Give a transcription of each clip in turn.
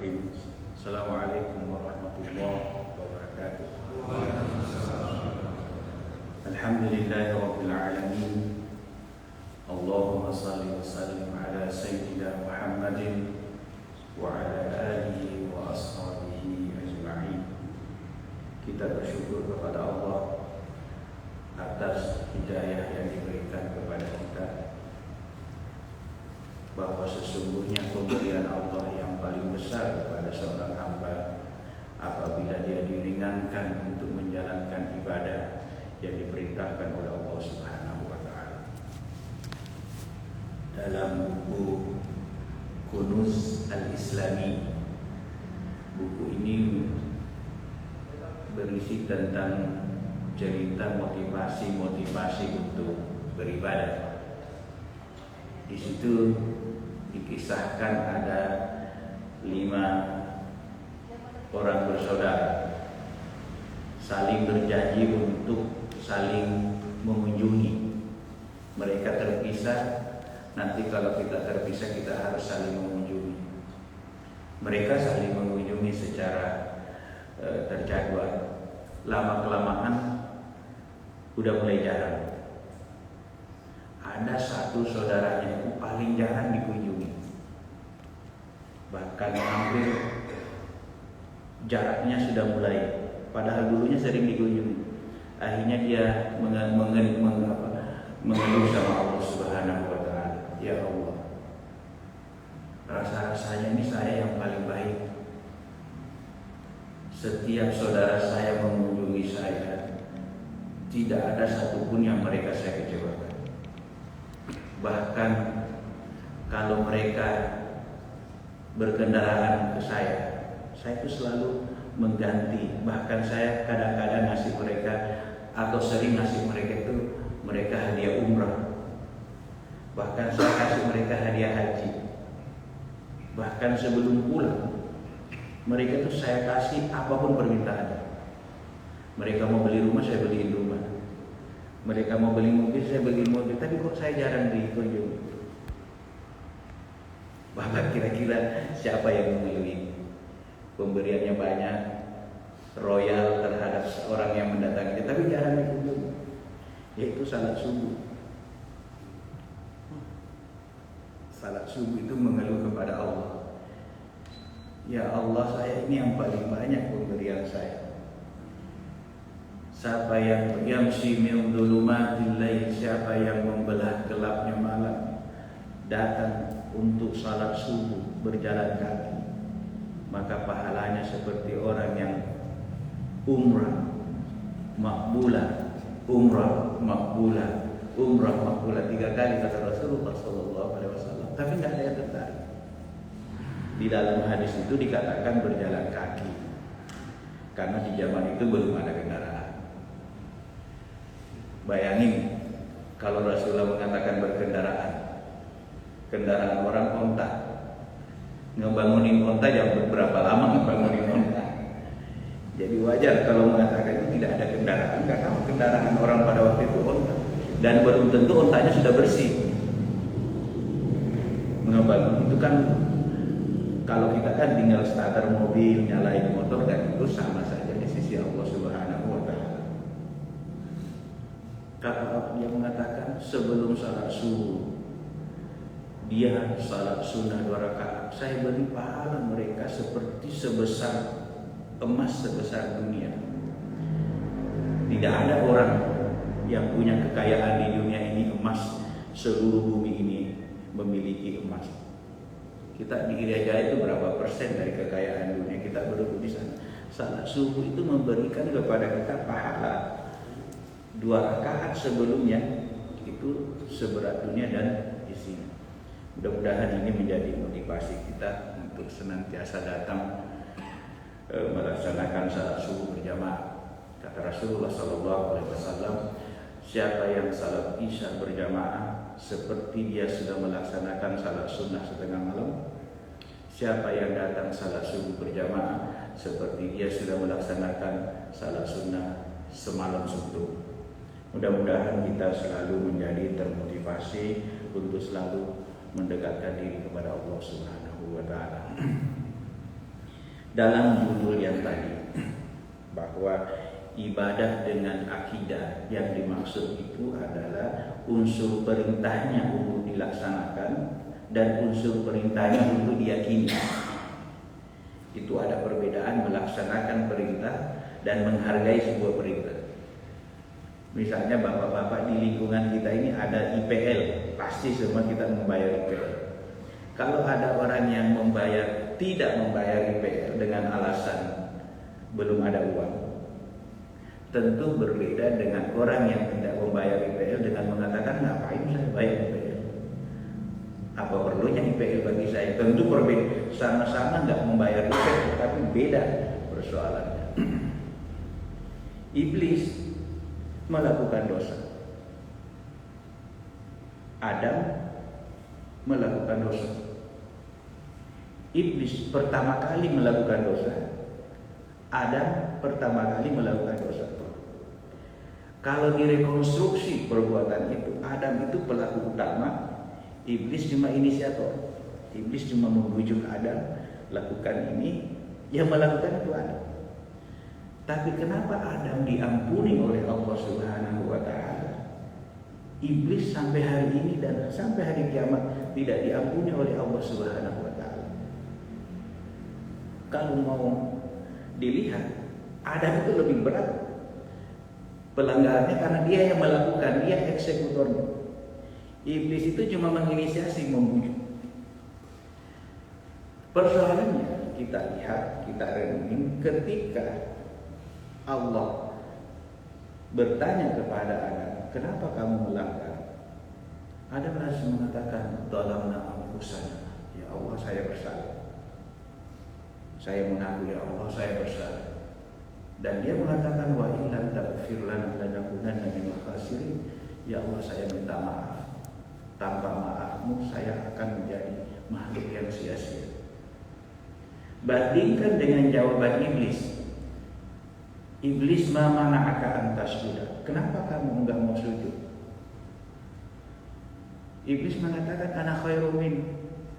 Bismillahirrahmanirrahim. Assalamualaikum warahmatullahi wabarakatuh. Alhamdulillahirabbil alamin. Allahumma shalli wa sallim ala sayyidina Muhammadin wa ala alihi wa ashabihi ajma'in. Kita bersyukur kepada Allah atas hidayah yang diberikan kepada kita, bahwa sesungguhnya pemberian Allah yang paling besar kepada seorang hamba apabila dia diringankan untuk menjalankan ibadah yang diperintahkan oleh Allah Subhanahu wa taala. Dalam buku Kunuz Al-Islami, buku ini berisi tentang cerita motivasi untuk beribadah. Di situ dikisahkan ada 5 orang bersaudara saling berjanji untuk saling mengunjungi. Mereka terpisah, nanti kalau kita terpisah kita harus saling mengunjungi. Mereka saling mengunjungi secara terjadwal. Lama-kelamaan udah mulai jarang. Ada satu saudaranya itu paling jarang dikunjungi, bahkan hampir jaraknya sudah mulai, padahal dulunya sering dikunjungi. Akhirnya dia mengeluh sama Allah Subhanahu wa taala, ya Allah, rasa-rasanya ini saya yang paling baik. Setiap saudara saya mengunjungi saya, tidak ada satupun yang mereka saya kecewakan. Bahkan kalau mereka berkendaraan ke saya itu selalu mengganti. Bahkan saya kadang-kadang ngasih mereka, atau sering ngasih mereka itu, mereka hadiah umrah. Bahkan saya kasih mereka hadiah haji. Bahkan sebelum pulang, mereka itu saya kasih apapun permintaan. Mereka mau beli rumah, saya beliin rumah. Mereka mau beli mobil, saya beli mobil. Tapi kok saya jarang dikunjungi. Bahkan kira-kira siapa yang mengeluhi? Pemberiannya banyak, royal terhadap orang yang mendatangi, tapi jarang dikunjungi. Yaitu salat subuh. Salat subuh itu mengeluh kepada Allah. Ya Allah, saya ini yang paling banyak pemberian saya. Siapa yang yamshi min dhulumatil lail, siapa yang membelah gelapnya malam, datang untuk salat subuh berjalan kaki, maka pahalanya seperti orang yang umrah makbulah, umrah makbulah, umrah makbulah 3 kali kata Rasulullah SAW. Tapi nggak ada yang tertarik. Di dalam hadis itu dikatakan berjalan kaki, karena di zaman itu belum ada kendaraan. Bayangin kalau Rasulullah mengatakan berkendaraan, kendaraan orang onta, ngebangunin onta jam berapa lama ngebangunin onta. Jadi wajar kalau mengatakan itu tidak ada kendaraan, karena kendaraan orang pada waktu itu onta, dan belum tentu ontanya sudah bersih. Ngebangun itu kan, kalau kita kan tinggal starter mobil, nyalain motor, dan itu sama saja di sisi Allah Subhanahu wa taala. Kalau dia mengatakan sebelum salat subuh dia salat sunnah 2 rakaat, saya beri pahala mereka seperti sebesar emas sebesar dunia. Tidak ada orang yang punya kekayaan di dunia ini emas, seluruh bumi ini memiliki emas. Kita di gereja itu berapa persen dari kekayaan dunia, kita berduduk di sana. Salat subuh itu memberikan kepada kita pahala 2 rakaat sebelumnya itu seberat dunia dan isinya. Mudah-mudahan ini menjadi motivasi kita untuk senantiasa datang melaksanakan salat subuh berjamaah. Kata Rasulullah SAW, siapa yang salat isya berjamaah seperti dia sudah melaksanakan salat sunnah setengah malam. Siapa yang datang salat subuh berjamaah seperti dia sudah melaksanakan salat sunnah semalam suntuk. Mudah-mudahan kita selalu menjadi termotivasi untuk selalu mendekatkan diri kepada Allah Subhanahu wa taala. dalam judul yang tadi, bahwa ibadah dengan akidah yang dimaksud itu adalah unsur perintahnya untuk dilaksanakan dan unsur perintahnya untuk diyakini. Itu ada perbedaan melaksanakan perintah dan menghargai sebuah perintah. Misalnya bapak-bapak di lingkungan kita ini ada IPL, pasti semua kita membayar IPL. Kalau ada orang yang tidak membayar IPL dengan alasan belum ada uang, tentu berbeda dengan orang yang tidak membayar IPL dengan mengatakan ngapain saya bayar IPL? Apa perlunya IPL bagi saya? Tentu berbeda, sama-sama nggak membayar IPL, tapi beda persoalannya. Iblis melakukan dosa, Adam melakukan dosa. Iblis pertama kali melakukan dosa, Adam pertama kali melakukan dosa. Kalau direkonstruksi perbuatan itu, Adam itu pelaku utama, Iblis cuma inisiator. Iblis cuma membujuk Adam lakukan ini, yang melakukan itu Adam. Tapi kenapa Adam diampuni oleh Allah Subhanahu wa taala? Iblis sampai hari ini dan sampai hari kiamat tidak diampuni oleh Allah Subhanahu wa taala. Kalau mau dilihat, Adam itu lebih berat pelanggarannya karena dia yang melakukan, dia eksekutornya. Iblis itu cuma menginisiasi, membujuk. Persoalannya kita lihat, kita renungi ketika Allah bertanya kepada Adam, kenapa kamu melanggar? Adam langsung mengatakan, "Dhalamna anfusana." Ya Allah, saya bersalah. Saya mengaku, ya Allah, saya bersalah. Dan dia mengatakan, "Wa in lam taghfir lana lanakunanna minal khasirin." Ya Allah, saya minta maaf. Tanpa maafmu saya akan menjadi makhluk yang sia-sia. Bandingkan dengan jawaban Iblis. Iblis, ma mana'aka an tasjuda. Kenapa kamu enggak mau sujud? Iblis mengatakan, ana khairum min.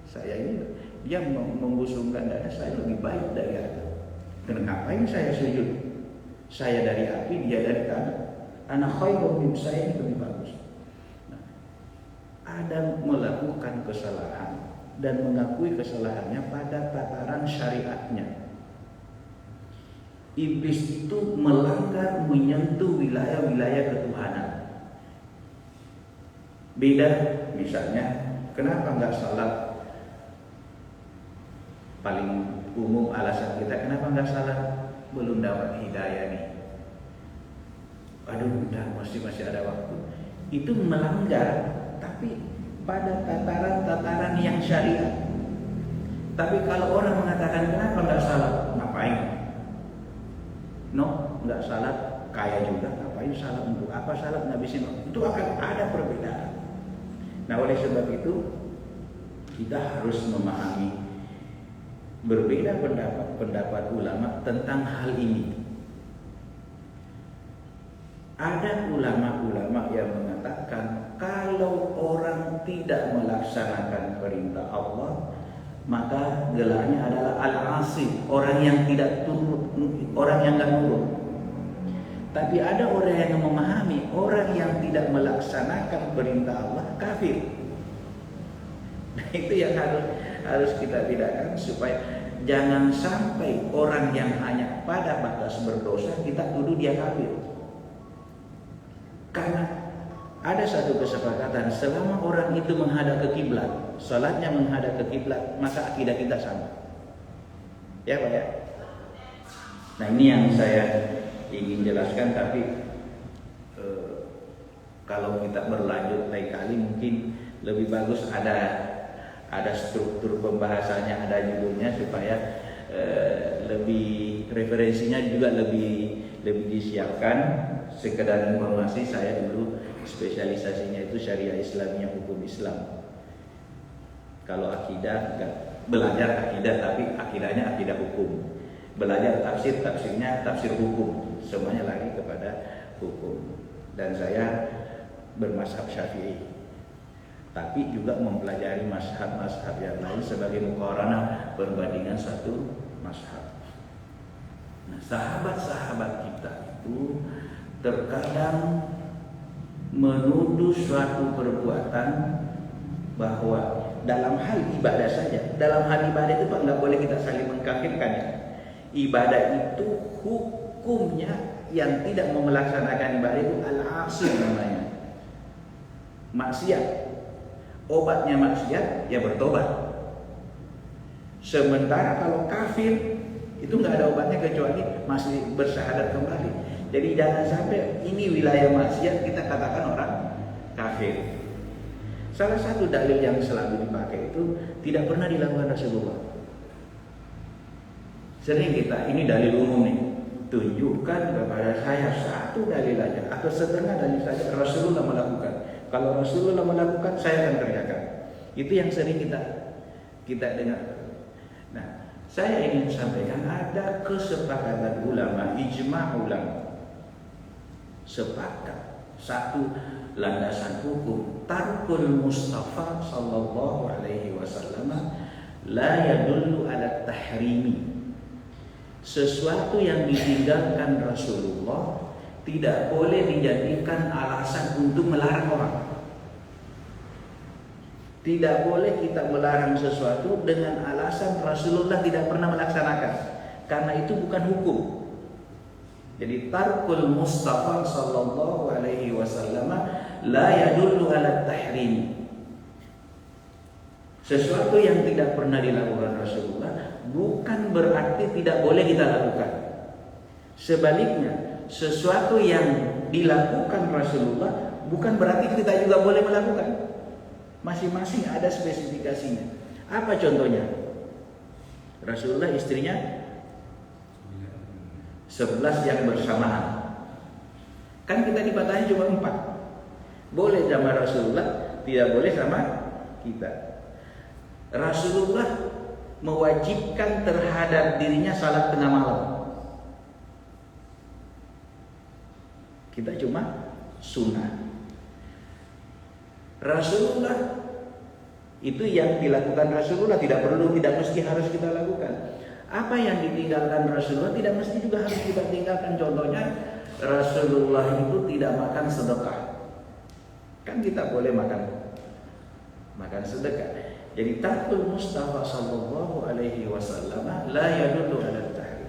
Saya ini, dia membusungkan dada, saya lebih baik dari Adam. Kenapa ini saya sujud? Saya dari api, dia dari tanah. Ana khairum min, saya ini lebih bagus. Nah, Adam melakukan kesalahan dan mengakui kesalahannya pada tataran syariatnya. Iblis itu melanggar, menyentuh wilayah-wilayah ketuhanan. Beda, misalnya, kenapa nggak salat? Paling umum alasan kita, kenapa nggak salat? Belum dapat hidayah nih. Aduh, udah masih ada waktu. Itu melanggar, tapi pada tataran-tataran yang syariat. Tapi kalau orang mengatakan kenapa nggak salat? Ngapain? No, nggak salat, kaya juga, ngapain salat, untuk apa salat, ngabisin waktu? Itu akan ada perbedaan. Nah, oleh sebab itu kita harus memahami berbeda pendapat ulama tentang hal ini. Ada ulama-ulama yang mengatakan kalau orang tidak melaksanakan perintah Allah, maka gelarnya adalah al-asi, orang yang tidak turut, orang yang nggak nurut. Tapi ada orang yang memahami orang yang tidak melaksanakan perintah Allah kafir. Nah, itu yang harus kita bedakan supaya jangan sampai orang yang hanya pada batas berdosa kita tuduh dia kafir. Karena ada satu kesepakatan, selama orang itu menghadap ke kiblat, salatnya menghadap ke kiblat, maka akidah kita sama. Ya Pak ya? Nah, ini yang saya ingin jelaskan, tapi kalau kita berlanjut lain kali mungkin lebih bagus ada struktur pembahasannya, ada judulnya supaya lebih referensinya juga lebih disiapkan. Sekedar informasi, saya dulu spesialisasinya itu syariah Islamiyah, hukum Islam. Kalau akidah enggak, belajar akidah tapi akidahnya akidah hukum. Belajar tafsirnya tafsir hukum. Semuanya lari kepada hukum. Dan saya bermazhab Syafi'i. Tapi juga mempelajari mazhab-mazhab yang lain sebagai muqaranah, perbandingan satu mazhab. Nah, sahabat-sahabat kita itu terkadang menuduh suatu perbuatan bahwa dalam hal ibadah saja, dalam hal ibadah itu Pak nggak boleh kita saling mengkafirkan ya. Ibadah itu hukumnya yang tidak mau melaksanakan ibadah itu al-asi namanya, maksiat. Obatnya maksiat ya bertobat. Sementara kalau kafir itu nggak ada obatnya kecuali masih bersyahadat kembali. Jadi jangan sampai ini wilayah maksiat kita katakan orang kafir. Salah satu dalil yang selalu dipakai itu tidak pernah dilakukan Rasulullah. Sering kita, ini dalil umum nih, tunjukkan kepada saya satu dalil aja atau setengah dalil saja Rasulullah melakukan. Kalau Rasulullah melakukan, saya akan kerjakan. Itu yang sering kita dengar. Nah, saya ingin sampaikan ada kesepakatan ulama, ijma' ulama, sepakat satu landasan hukum, tarkul Mustafa sallallahu alaihi wasallam la yadullu ala tahrimi. Sesuatu yang ditinggalkan Rasulullah tidak boleh dijadikan alasan untuk melarang orang. Tidak boleh kita melarang sesuatu dengan alasan Rasulullah tidak pernah melaksanakan, karena itu bukan hukum. Jadi tarkul Mustafa sallallahu alaihi wasallam la yadullu ala tahrim. Sesuatu yang tidak pernah dilakukan Rasulullah bukan berarti tidak boleh kita lakukan. Sebaliknya, sesuatu yang dilakukan Rasulullah bukan berarti kita juga boleh melakukan. Masing-masing ada spesifikasinya. Apa contohnya? Rasulullah istrinya 11 yang bersamaan. Kan kita dibatasi cuma 4. Boleh sama Rasulullah, tidak boleh sama kita. Rasulullah mewajibkan terhadap dirinya salat tengah malam. Kita cuma sunnah. Rasulullah itu yang dilakukan Rasulullah tidak perlu, tidak mesti harus kita lakukan. Apa yang ditinggalkan Rasulullah tidak mesti juga harus kita tinggalkan. Contohnya Rasulullah itu tidak makan sedekah. Kan kita boleh makan sedekah. Jadi tarkul Mustafa sallallahu alaihi wasallam la yadullu ala tahrim.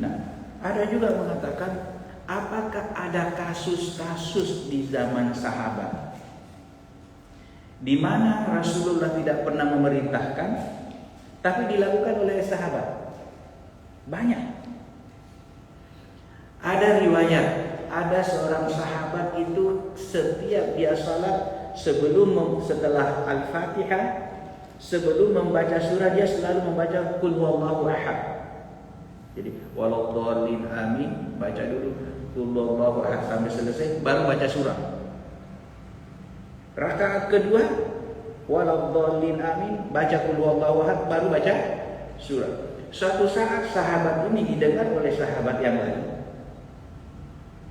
Nah, ada juga mengatakan apakah ada kasus-kasus di zaman sahabat di mana Rasulullah tidak pernah memerintahkan tapi dilakukan oleh sahabat? Banyak. Ada riwayat, ada seorang sahabat itu setiap dia salat setelah Al-Fatihah, sebelum membaca surah dia selalu membaca Qul huwallahu ahad. Jadi waladdallin amin, baca dulu Qul huwallahu ahad sampai selesai baru baca surah. Rakaat kedua waladdallin amin, baca Qul huwallahu ahad baru baca surah. Suatu saat sahabat ini didengar oleh sahabat yang lain.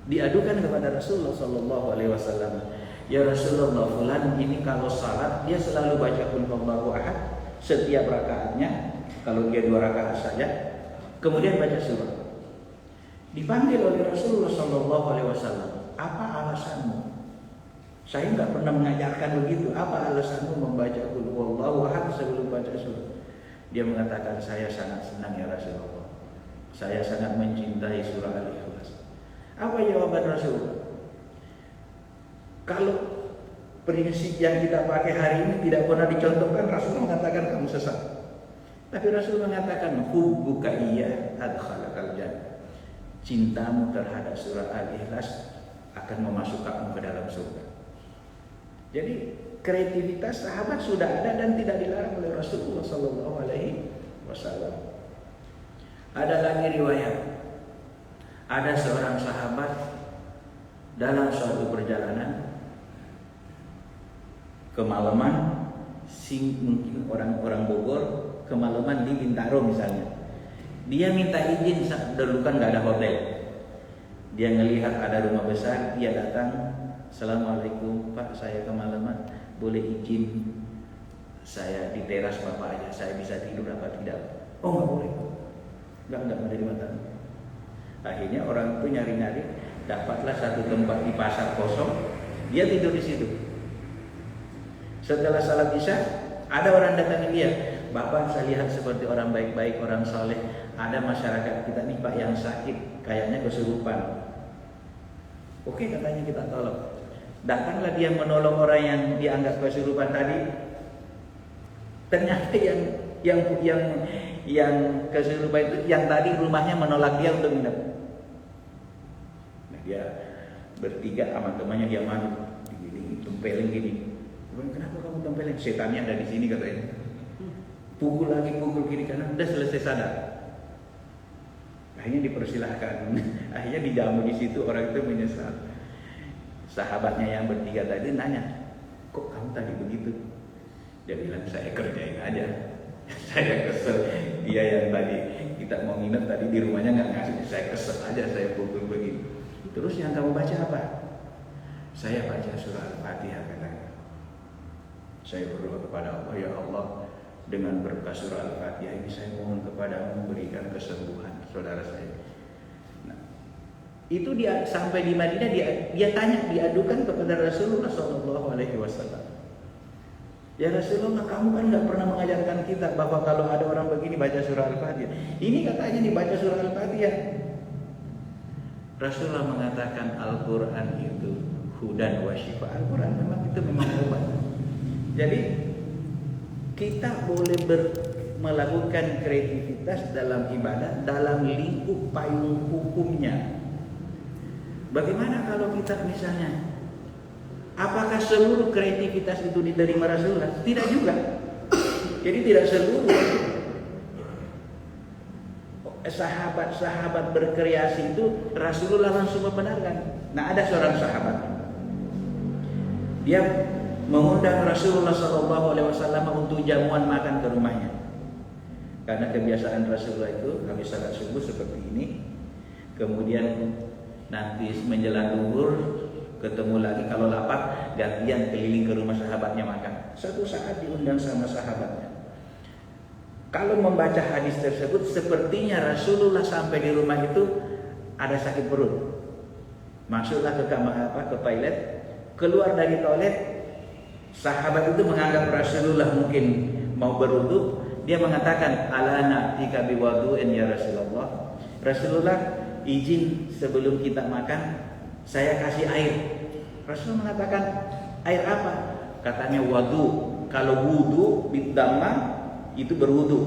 Diadukan kepada Rasulullah sallallahu alaihi wasallam. Ya Rasulullah, fulan ini kalau salat dia selalu baca Qul huwallahu ahad setiap rakaatnya, kalau dia 2 rakaat saja, kemudian baca surah. Dipanggil oleh Rasulullah sallallahu alaihi wasallam, "Apa alasanmu? Saya enggak pernah mengajarkan begitu. Apa alasanmu membaca Qul huwallahu ahad sebelum baca surah?" Dia mengatakan, "Saya sangat senang ya Rasulullah. Saya sangat mencintai surah Al-Ikhlas." Apa jawaban Rasulullah? Kalau prinsip yang kita pakai hari ini tidak pernah dicontohkan, Rasulullah mengatakan kamu sesat. Tapi Rasul mengatakan hubbuka iya adkhalakal jannah. Cintamu terhadap surah Al-Ikhlas akan memasukkanmu ke dalam surga. Jadi kreativitas sahabat sudah ada dan tidak dilarang oleh Rasulullah sallallahu alaihi wasallam. Ada lagi riwayat. Ada seorang sahabat dalam suatu perjalanan kemalaman, mungkin orang-orang Bogor kemalaman di Bintaro misalnya. Dia minta izin, dulu kan nggak ada hotel. Dia ngelihat ada rumah besar, dia datang, "Assalamualaikum Pak, saya kemalaman, boleh izin saya di teras Bapak aja, saya bisa tidur apa tidak?" "Oh nggak boleh, nggak menerima tamu." Akhirnya orang itu nyari-nyari, dapatlah satu tempat di pasar kosong, dia tidur di situ. Setelah salat Isya, ada orang datang dia, Bapak saya lihat seperti orang baik-baik, orang soleh. Ada masyarakat kita nih Pak yang sakit, kayaknya kesurupan. Oke katanya kita tolong. Datanglah dia menolong orang yang dianggap kesurupan tadi. Ternyata yang kesurupan itu yang tadi rumahnya menolak dia untuk nginep. Nah dia bertiga sama temannya dia mandi, begini, tempelin gini. Kenapa kamu tempelin? Setannya ada di sini katanya. Pukul lagi, pukul kiri kanan, udah selesai sadar. Akhirnya dipersilahkan. Akhirnya dijamu di situ, orang itu menyesal. Sahabatnya yang bertiga tadi nanya, kok kamu tadi begitu? Dia bilang saya kerjain aja. Saya kesel. Dia yang tadi kita mau nginep tadi di rumahnya nggak ngasih, saya kesel aja, saya pukul begini. Terus yang kamu baca apa? Saya baca surah Al-Fatihah katanya. Saya berdoa kepada Allah, ya Allah, dengan berkah surah Al-Fatihah ini saya mohon kepadamu memberikan kesembuhan saudara saya. Nah, itu dia sampai di Madinah dia tanya, diadukan kepada Rasulullah SAW. Ya Rasulullah, kamu kan nggak pernah mengajarkan kita bahwa kalau ada orang begini baca surah Al-Fatihah. Ini katanya dibaca surah Al-Fatihah. Rasulullah mengatakan Al-Quran itu hudan wa syifa. Al-Quran memang obat. Jadi kita boleh melakukan kreativitas dalam ibadah dalam lingkup payung hukumnya. Bagaimana kalau kita misalnya, apakah seluruh kreativitas itu diterima Rasulullah? Tidak juga. Jadi tidak seluruh sahabat-sahabat berkreasi itu Rasulullah langsung membenarkan. Nah ada seorang sahabat, dia mengundang Rasulullah SAW untuk jamuan makan ke rumahnya. Karena kebiasaan Rasulullah itu habis salat subuh seperti ini, kemudian nanti menjelang zuhur ketemu lagi, kalau lapar gantian keliling ke rumah sahabatnya makan. Suatu saat diundang sama sahabatnya. Kalau membaca hadis tersebut, sepertinya Rasulullah sampai di rumah itu ada sakit perut. Masuklah ke kamar ke toilet, keluar dari toilet. Sahabat itu menganggap Rasulullah mungkin mau berwudu. Dia mengatakan, ala na'tika biwudu'in ya Rasulullah. Rasulullah, izin sebelum kita makan, saya kasih air. Rasulullah mengatakan, air apa? Katanya wudu. Kalau wudu bidamma itu berwudu.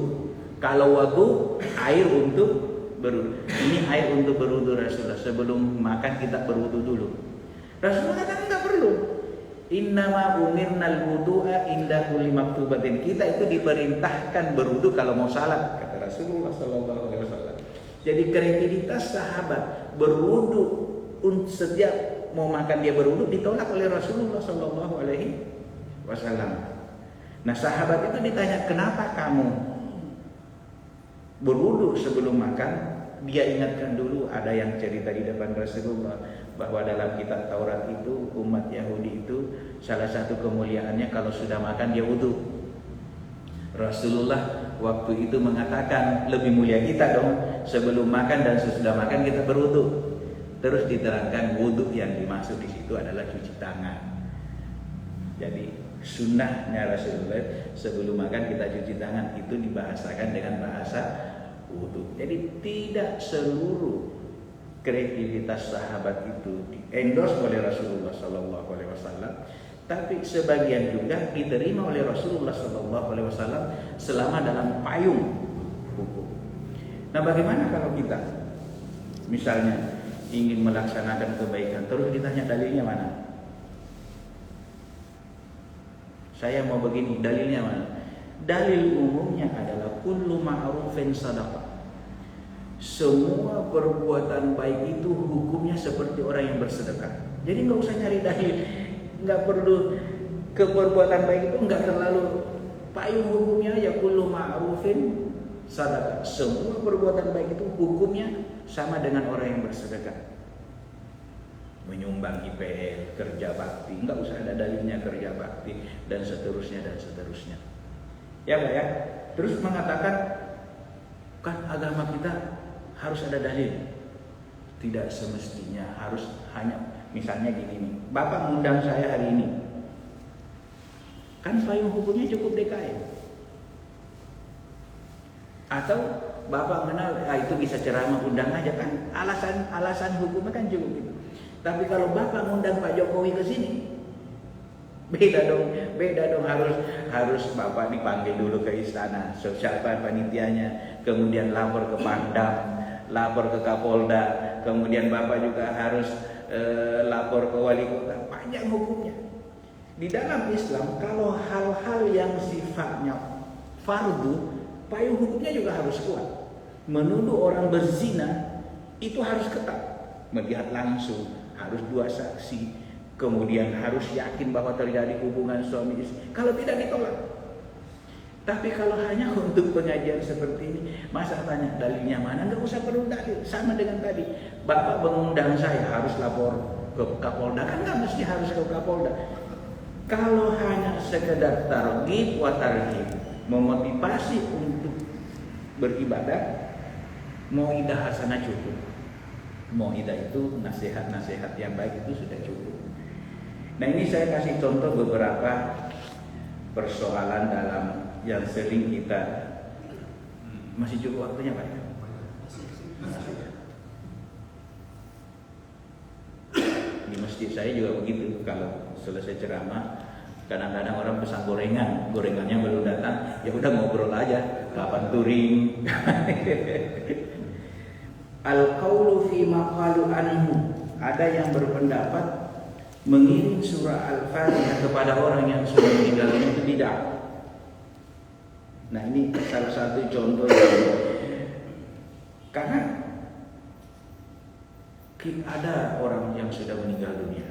Kalau wudu air untuk berwudu. Ini air untuk berwudu Rasulullah. Sebelum makan kita berwudu dulu. Rasulullah mengatakan enggak perlu. Innama umirnal wudu'a inda kulli maktubatin. Kita itu diperintahkan berwudu kalau mau salat, kata Rasulullah SAW. Jadi kreativitas sahabat berwudu setiap mau makan dia berwudu ditolak oleh Rasulullah SAW. Nah sahabat itu ditanya, kenapa kamu berwudu sebelum makan? Dia ingatkan dulu ada yang cerita di depan Rasulullah bahwa dalam kitab Taurat itu umat Yahudi itu salah satu kemuliaannya kalau sudah makan dia wudu. Rasulullah waktu itu mengatakan lebih mulia kita dong, sebelum makan dan sesudah makan kita berwudu. Terus diterangkan wudu yang dimaksud di situ adalah cuci tangan. Jadi sunnahnya Rasulullah sebelum makan kita cuci tangan, itu dibahasakan dengan bahasa wudu. Jadi tidak seluruh kreativitas sahabat itu di-endorse oleh Rasulullah SAW, tapi sebagian juga diterima oleh Rasulullah SAW selama dalam payung hukum. Nah, bagaimana kalau kita misalnya ingin melaksanakan kebaikan, terus ditanya dalilnya mana? Saya mau begini, dalilnya mana? Dalil umumnya adalah kullu ma'rufin sadaqah. Semua perbuatan baik itu hukumnya seperti orang yang bersedekah. Jadi nggak usah nyari dalil, nggak perlu ke perbuatan baik itu nggak terlalu payung hukumnya aja kullu ma'rufin sadaqah. Semua perbuatan baik itu hukumnya sama dengan orang yang bersedekah. Menyumbang IPL, kerja bakti, nggak usah ada dalilnya kerja bakti dan seterusnya dan seterusnya. Ya Pak ya. Terus mengatakan kan agama kita harus ada dalil. Tidak semestinya harus hanya misalnya gini nih, Bapak mengundang saya hari ini, kan payung hukumnya cukup DKM. Atau Bapak kenal, itu bisa ceramah, undang aja kan, alasan hukumnya kan cukup gitu. Tapi kalau Bapak ngundang Pak Jokowi ke sini, beda dong, harus Bapak dipanggil dulu ke istana, siapa panitianya, kemudian lapor ke Pangdam, lapor ke Kapolda, kemudian Bapak juga harus lapor ke wali kota, panjang hukumnya. Di dalam Islam kalau hal-hal yang sifatnya fardu, payung hukumnya juga harus kuat. Menuduh orang berzina itu harus ketat, melihat langsung, harus 2 saksi, kemudian harus yakin bahwa terjadi hubungan suami istri. Kalau tidak ditolak. Tapi kalau hanya untuk pengajian seperti ini, masa tanya dalilnya mana? Nggak usah perlu dalil. Sama dengan tadi, Bapak mengundang saya harus lapor ke Kapolda, kan nggak mesti harus ke Kapolda. Kalau hanya sekedar targhib wa tarhib, memotivasi untuk beribadah, mau'idah hasanah cukup. Mau'idah itu nasihat-nasihat yang baik itu sudah cukup. Nah, ini saya kasih contoh beberapa persoalan dalam yang sering kita, masih cukup waktunya Pak? Di masjid saya juga begitu, kalau selesai ceramah kadang-kadang orang pesan gorengannya belum datang, ya udah ngobrol aja, kapan touring. Al-qaulu fi maqalu anhu, ada yang berpendapat mengirim surah Al-Fatihah kepada orang yang sudah meninggal itu tidak. Nah, ini salah satu contoh karena ada orang yang sudah meninggal dunia,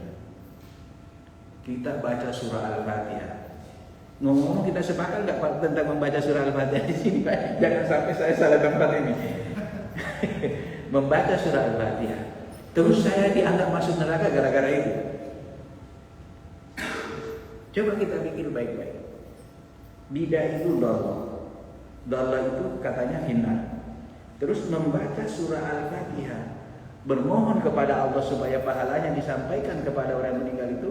kita baca surah Al-Fatihah. Ngomong-ngomong, kita sepakat nggak Pak tentang membaca surah Al-Fatihah di sini Pak? Jangan sampai saya salah tempat ini. Membaca surah Al-Fatihah, terus saya dianggap masuk neraka gara-gara itu. Coba kita pikir baik-baik. Bidah itu dollah itu katanya hina. Terus membaca surah Al-Fatihah, bermohon kepada Allah supaya pahalanya disampaikan kepada orang yang meninggal itu,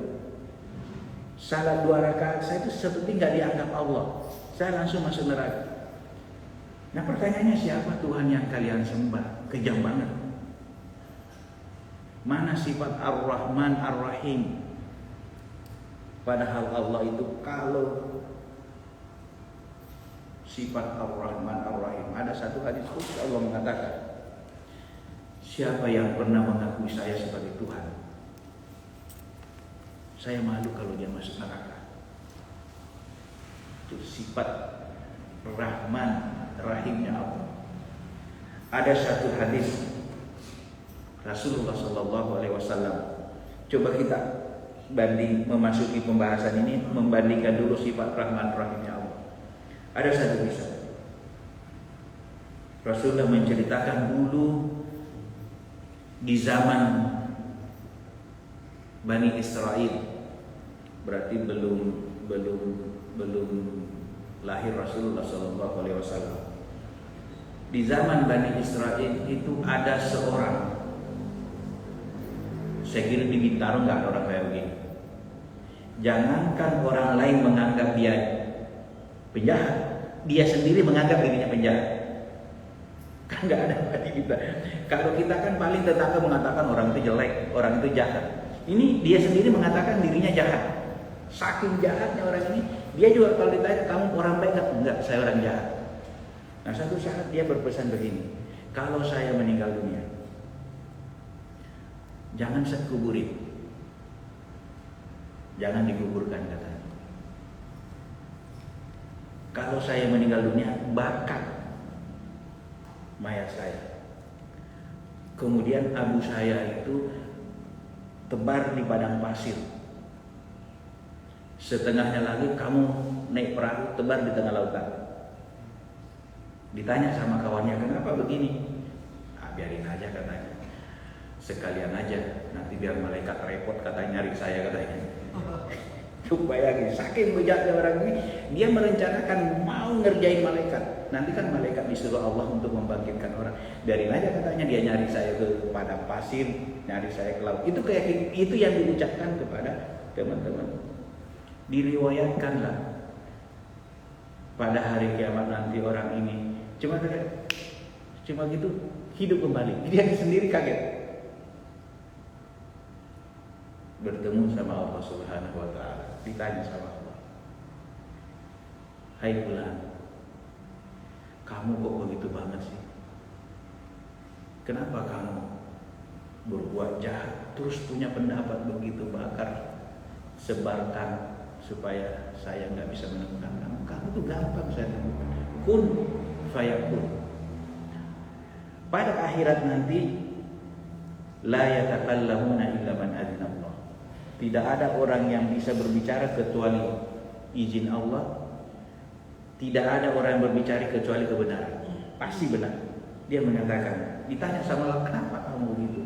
salat 2 rakaat saya itu seperti nggak dianggap Allah, saya langsung masuk neraka. Nah, pertanyaannya, siapa Tuhan yang kalian sembah? Kejam banget. Mana sifat Ar-Rahman Ar-Rahim? Padahal Allah itu kalau sifat Ar-Rahman Ar-Rahim, ada satu hadis khusus Allah mengatakan, siapa yang pernah mengakui saya sebagai Tuhan, saya malu kalau dia masuk neraka. Itu sifat Rahman Rahimnya Allah. Ada satu hadis Rasulullah SAW. Coba kita banding, memasuki pembahasan ini, membandingkan dulu sifat Rahman Rahimnya Allah. Ada satu kisah. Rasulullah menceritakan dulu di zaman Bani Israel, berarti belum lahir Rasulullah SAW. Di zaman Bani Israel itu ada seorang, saya kira di Bintaro nggak ada orang kayak begini. Jangankan orang lain menganggap dia penjahat, dia sendiri menganggap dirinya penjahat. Kan nggak ada di kita. Kalau kita kan paling tetangga mengatakan orang itu jelek, orang itu jahat. Ini dia sendiri mengatakan dirinya jahat. Saking jahatnya orang ini, dia juga kalau ditanya kamu orang baik nggak? Enggak, saya orang jahat. Nah, satu saat dia berpesan begini, kalau saya meninggal dunia, jangan saya kuburin, jangan dikuburkan katanya. Kalau saya meninggal dunia, bakar mayat saya. Kemudian abu saya itu tebar di padang pasir. Setengahnya lagi kamu naik perahu, tebar di tengah lautan. Ditanya sama kawannya, kenapa begini? Biarin aja katanya. Sekalian aja, nanti biar malaikat repot katanya nyari saya katanya. Coba bayangin, saking bejatnya orang ini, dia merencanakan mau ngerjain malaikat. Nanti kan malaikat disuruh Allah untuk membangkitkan orang. Biarin aja katanya, dia nyari saya ke padang pasir, nyari saya ke laut. Itu yang diucapkan kepada teman-teman. Diriwayatkanlah pada hari kiamat nanti orang ini cuma gitu hidup kembali. Dia sendiri kaget. Bertemu sama Allah Subhanahu wa taala, ditanya sama Allah, "Hai fulan, kamu kok begitu banget sih? Kenapa kamu berbuat jahat terus punya pendapat begitu bakar, sebarkan supaya saya nggak bisa menemukan kamu? Kamu tuh gampang saya temukan. Kun fayakun." Pada akhirat nanti, la yatakallamuna illa man adzina Allah. Tidak ada orang yang bisa berbicara kecuali izin Allah. Tidak ada orang yang berbicara kecuali kebenaran. Pasti benar. Dia mengatakan, ditanya sama Allah, "Kenapa kamu begitu?"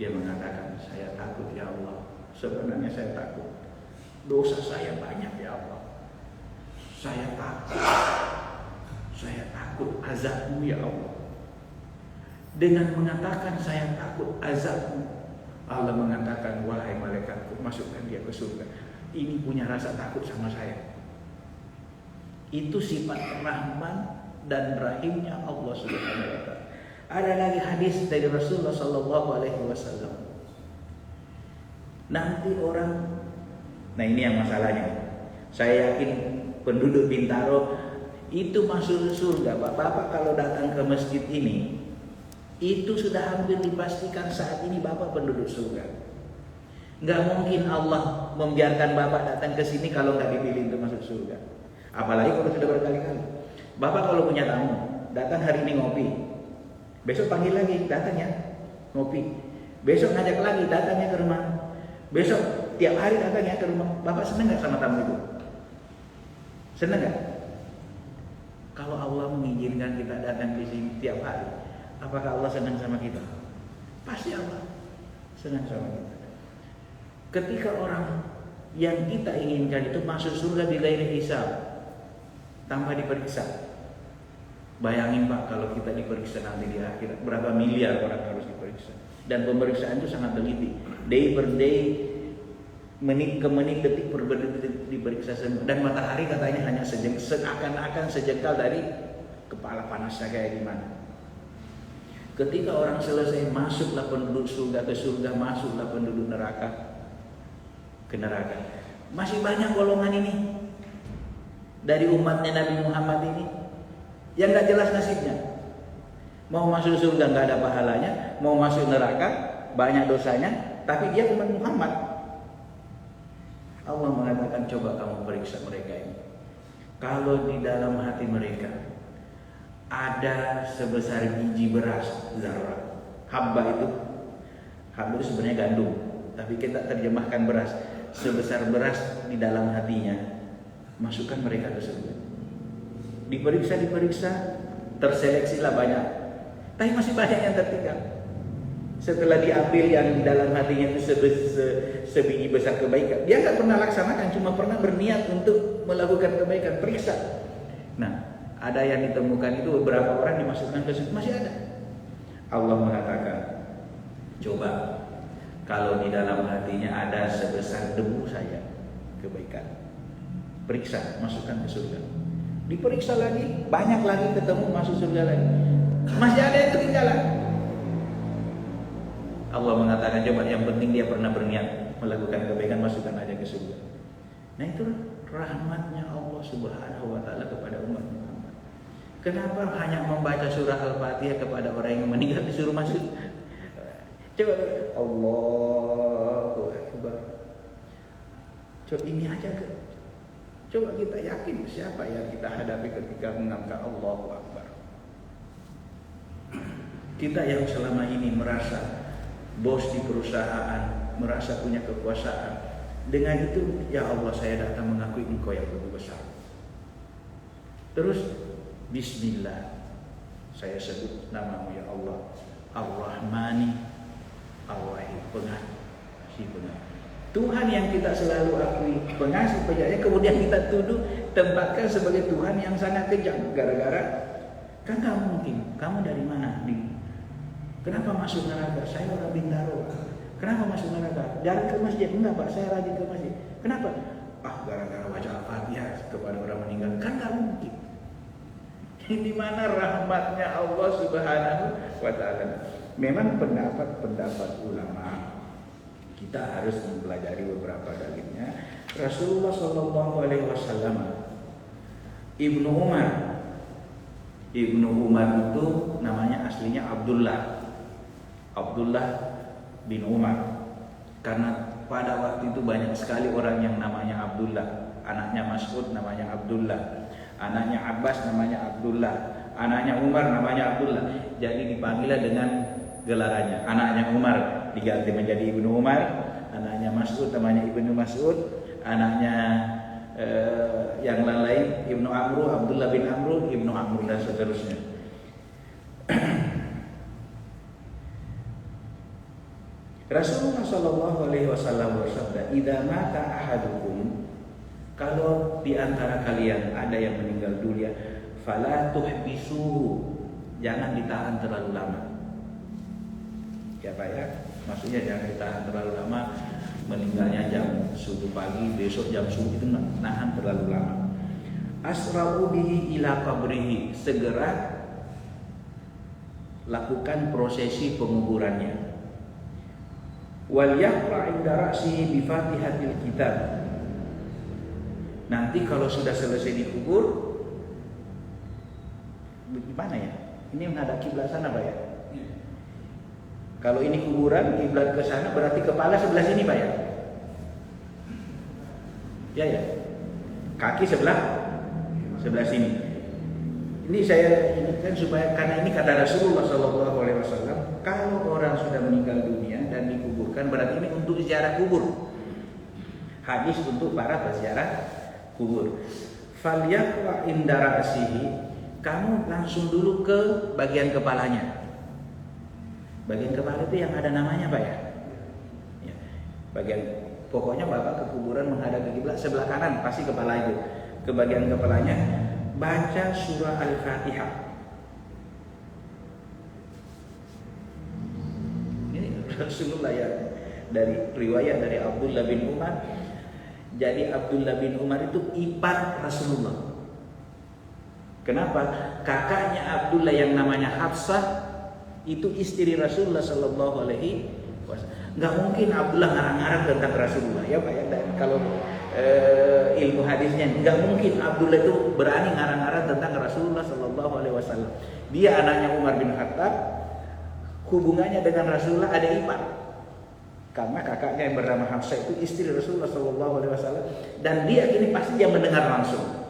Dia mengatakan, "Saya takut ya Allah. Sebenarnya saya takut. Dosa saya banyak ya Allah. Saya takut azabmu ya Allah." Dengan mengatakan saya takut azabmu, Allah mengatakan, "Wahai malaikatku, masukkan dia ke surga." Ini punya rasa takut sama saya. Itu sifat Rahman dan Rahimnya Allah Subhanahu wa taala. Ada lagi hadis dari Rasulullah sallallahu alaihi wasallam. Nanti orang, nah ini yang masalahnya. Saya yakin penduduk Bintaro itu masuk surga. Bapak kalau datang ke masjid ini, itu sudah hampir dipastikan saat ini Bapak penduduk surga. Nggak mungkin Allah membiarkan Bapak datang ke sini kalau nggak dipilih untuk masuk surga. Apalagi kalau sudah berkali-kali. Bapak kalau punya tamu, datang hari ini ngopi, besok panggil lagi, datang ya ngopi. Besok ngajak lagi, datangnya ke rumah. Besok tiap hari datangnya ke rumah. Bapak seneng nggak sama tamu itu? Seneng nggak? Kalau Allah mengizinkan kita datang di sini tiap hari, apakah Allah senang sama kita? Pasti Allah senang sama kita. Ketika orang yang kita inginkan itu masuk surga bighairi hisab, tanpa diperiksa. Bayangin Pak, kalau kita diperiksa nanti di akhirat, berapa miliar orang harus diperiksa. Dan pemeriksaan itu sangat teliti. Day per day, menit ke menit, detik per detik diperiksa semua. Dan matahari katanya hanya seakan-akan sejengkal dari kepala panasnya kayak gimana. Ketika orang selesai, masuklah penduduk surga ke surga, masuklah penduduk neraka ke neraka. Masih banyak golongan ini dari umatnya Nabi Muhammad ini yang gak jelas nasibnya. Mau masuk surga gak ada pahalanya, mau masuk neraka banyak dosanya, tapi dia umat Muhammad. Allah mengatakan, coba kamu periksa mereka ini. Kalau di dalam hati mereka ada sebesar biji beras zarah, habba itu sebenarnya gandum, tapi kita terjemahkan beras. Sebesar beras di dalam hatinya, masukkan mereka ke surga. Diperiksa, terseleksilah banyak, tapi masih banyak yang tertinggal. Setelah diambil yang di dalam hatinya itu sebiji besar kebaikan, dia nggak pernah laksanakan, cuma pernah berniat untuk melakukan kebaikan. Periksa. Nah, ada yang ditemukan itu beberapa orang dimasukkan ke surga, masih ada. Allah mengatakan, coba kalau di dalam hatinya ada sebesar debu saja kebaikan, periksa, masukkan ke surga. Diperiksa lagi, banyak lagi ketemu, masuk surga lagi. Masih ada yang ketinggalan. Allah mengatakan, coba yang penting dia pernah berniat melakukan kebaikan, masukkan aja ke surga. Nah itu rahmatnya Allah Subhanahu wa taala kepada umat Muhammad. Kenapa hanya membaca surah Al-Fatihah kepada orang yang meninggal disuruh masuk? Coba Allahu Akbar. Coba ini aja ke. Coba kita yakin siapa yang kita hadapi ketika mengangkat Allahu Akbar. Kita yang selama ini merasa bos di perusahaan, merasa punya kekuasaan, dengan itu ya Allah saya datang mengakui Engkau yang lebih besar. Terus Bismillah, saya sebut namamu ya Allah, Ar-Rahmani Ar-Rahim, pengasih pengampun. Tuhan yang kita selalu akui pengasih penyayang, kemudian kita tuduh tempatkan sebagai Tuhan yang sangat kejam. Gara-gara Kan nggak mungkin. Kamu dari mana? Kenapa masuk neraka? Saya orang Bintaro. Kenapa masuk neraka? Jalan ke masjid? Enggak Pak, saya rajin ke masjid. Kenapa? Gara-gara baca Al-Fatihah kepada orang meninggal. Kan nggak mungkin. Ini mana rahmatnya Allah Subhanahu wa Ta'ala. Memang pendapat ulama kita harus mempelajari beberapa dalilnya. Rasulullah Shallallahu Alaihi Wasallam, Ibnu Umar itu namanya aslinya Abdullah bin Umar. Karena pada waktu itu banyak sekali orang yang namanya Abdullah. Anaknya Mas'ud namanya Abdullah, anaknya Abbas namanya Abdullah, anaknya Umar namanya Abdullah. Jadi dipanggil dengan gelarannya. Anaknya Umar diganti menjadi Ibnu Umar, anaknya Mas'ud namanya Ibnu Mas'ud, anaknya yang lain Ibnu Amru, Abdullah bin Amru, Ibnu Amru, dan seterusnya. Rasulullah Shallallahu Alaihi Wasallam bersabda, "Idza mata ahadukum," kalau di antara kalian ada yang meninggal dunia, "fala tuhbisuhu," jangan ditahan terlalu lama. Ya Pak ya, maksudnya jangan ditahan terlalu lama. Meninggalnya jam subuh pagi, besok jam subuh, itu nahan terlalu lama. Asra'u bihi ila qabrihi, segera lakukan prosesi penguburannya. Wal yaqra' inda ra'sihi bi Fatihatil kitab. Nanti kalau sudah selesai dikubur, bagaimana ya? Ini menghadap kiblat sana Pak ya? Kalau ini kuburan, kiblat ke sana, berarti kepala sebelah sini Pak ya? Ya. Kaki sebelah sini. Ini saya ingatkan supaya, karena ini kata Rasulullah SAW, kalau orang sudah meninggal dunia dan dikuburkan, berarti ini untuk ziarah kubur. Hadis untuk para peziarah kubur. Falyaqra inda ra'sihi, kamu langsung dulu ke bagian kepalanya. Bagian kepala itu yang ada namanya Pak ya? Ya. Pokoknya Bapak ke kuburan menghadap ke kiblat, sebelah kanan pasti kepala itu. Ke bagian kepalanya baca surah Al-Fatihah. Ini Rasulullah ya, dari riwayat dari Abdullah bin Umar. Jadi Abdullah bin Umar itu ipar Rasulullah. Kenapa? Kakaknya Abdullah yang namanya Hafsah itu istri Rasulullah Sallallahu Alaihi Wasallam. Nggak mungkin Abdullah ngarang-ngarang tentang Rasulullah ya Pak ya. Dan kalau ilmu hadisnya nggak mungkin Abdullah itu berani ngarang-ngarang tentang Rasulullah Sallallahu Alaihi Wasallam. Dia anaknya Umar bin Khattab, hubungannya dengan Rasulullah ada ipar. Karena kakaknya yang bernama Hafsah itu istri Rasulullah Sallallahu Alaihi Wasallam, dan dia ini pasti dia mendengar langsung.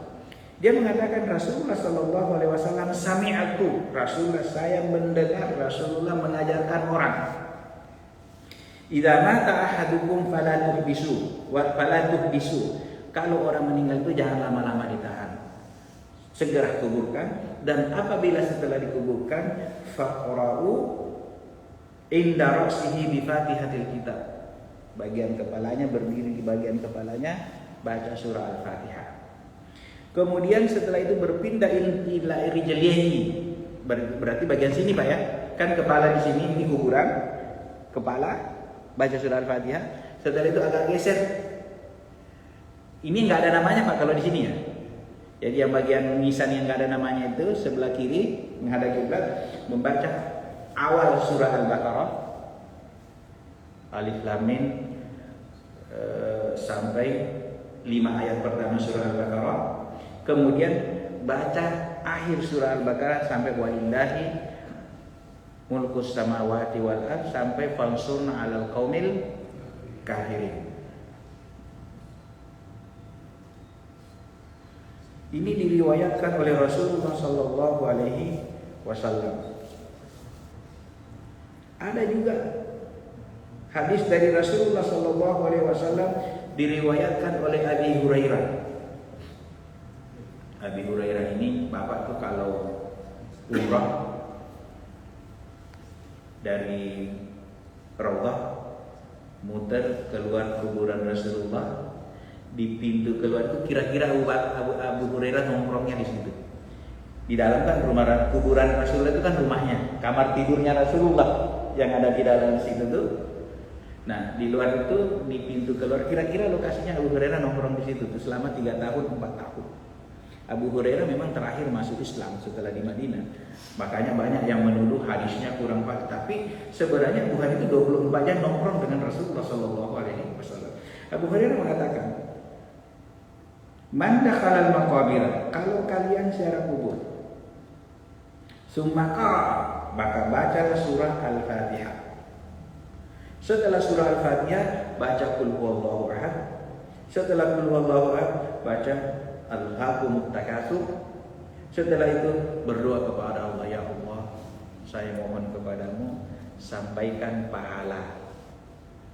Dia mengatakan Rasulullah Sallallahu Alaihi Wasallam, sami'atu, Rasulullah saya mendengar Rasulullah mengajarkan orang. Idza mata ahadukum fala tuhbisu. Kalau orang meninggal itu jangan lama-lama ditahan. Segera kuburkan, dan apabila setelah dikuburkan, faqra'u inda ra'sihi bi Fatihatil kitab. Bagian kepalanya, berdiri di bagian kepalanya, baca surah Al-Fatihah. Kemudian setelah itu berpindah ila rijlihi. Berarti bagian sini Pak ya. Kan kepala di sini, ini kuburan. Kepala, baca surah Al-Fatihah. Setelah itu agak geser. Ini nggak ada namanya Pak kalau di sini ya. Jadi yang bagian nisan yang nggak ada namanya itu sebelah kiri menghadap kiblat, membaca awal surah Al-Baqarah, Alif Lam Mim, sampai 5 ayat pertama surah Al-Baqarah. Kemudian baca akhir surah Al-Baqarah sampai walillahi mulkus samawati wal ard, sampai fansurna 'alal qaumil kafirin. Ini diriwayatkan oleh Rasulullah Sallallahu Alaihi Wasallam. Ada juga hadis dari Rasulullah Sallallahu Alaihi Wasallam diriwayatkan oleh Abi Hurairah. Abi Hurairah ini bapak tuh kalau umrah dari Raudhah muter keluar kuburan Rasulullah, di pintu keluar itu kira-kira Abu Hurairah nongkrongnya di situ. Di dalam kan rumah kuburan Rasulullah itu kan rumahnya, kamar tidurnya Rasulullah yang ada di dalam situ tuh. Nah, di luar itu di pintu keluar kira-kira lokasinya Abu Hurairah nongkrong di situ tuh selama 3 tahun 4 tahun. Abu Hurairah memang terakhir masuk Islam setelah di Madinah. Makanya banyak yang menuduh hadisnya kurang pas. Tapi sebenarnya Abu Hurairah itu 24 jam nongkrong dengan Rasulullah Shallallahu Alaihi Wasallam. Abu Hurairah mengatakan, "Man dakhalal maqabir, kalau kalian ziarah kubur, sumaka maka bacalah surah Al-Fatihah. Setelah surah Al-Fatihah baca qul huwallahu ahad. Setelah qul huwallahu ahad baca Alhaakumut Takatsur. Setelah itu berdoa kepada Allah, ya Allah, saya mohon kepadamu sampaikan pahala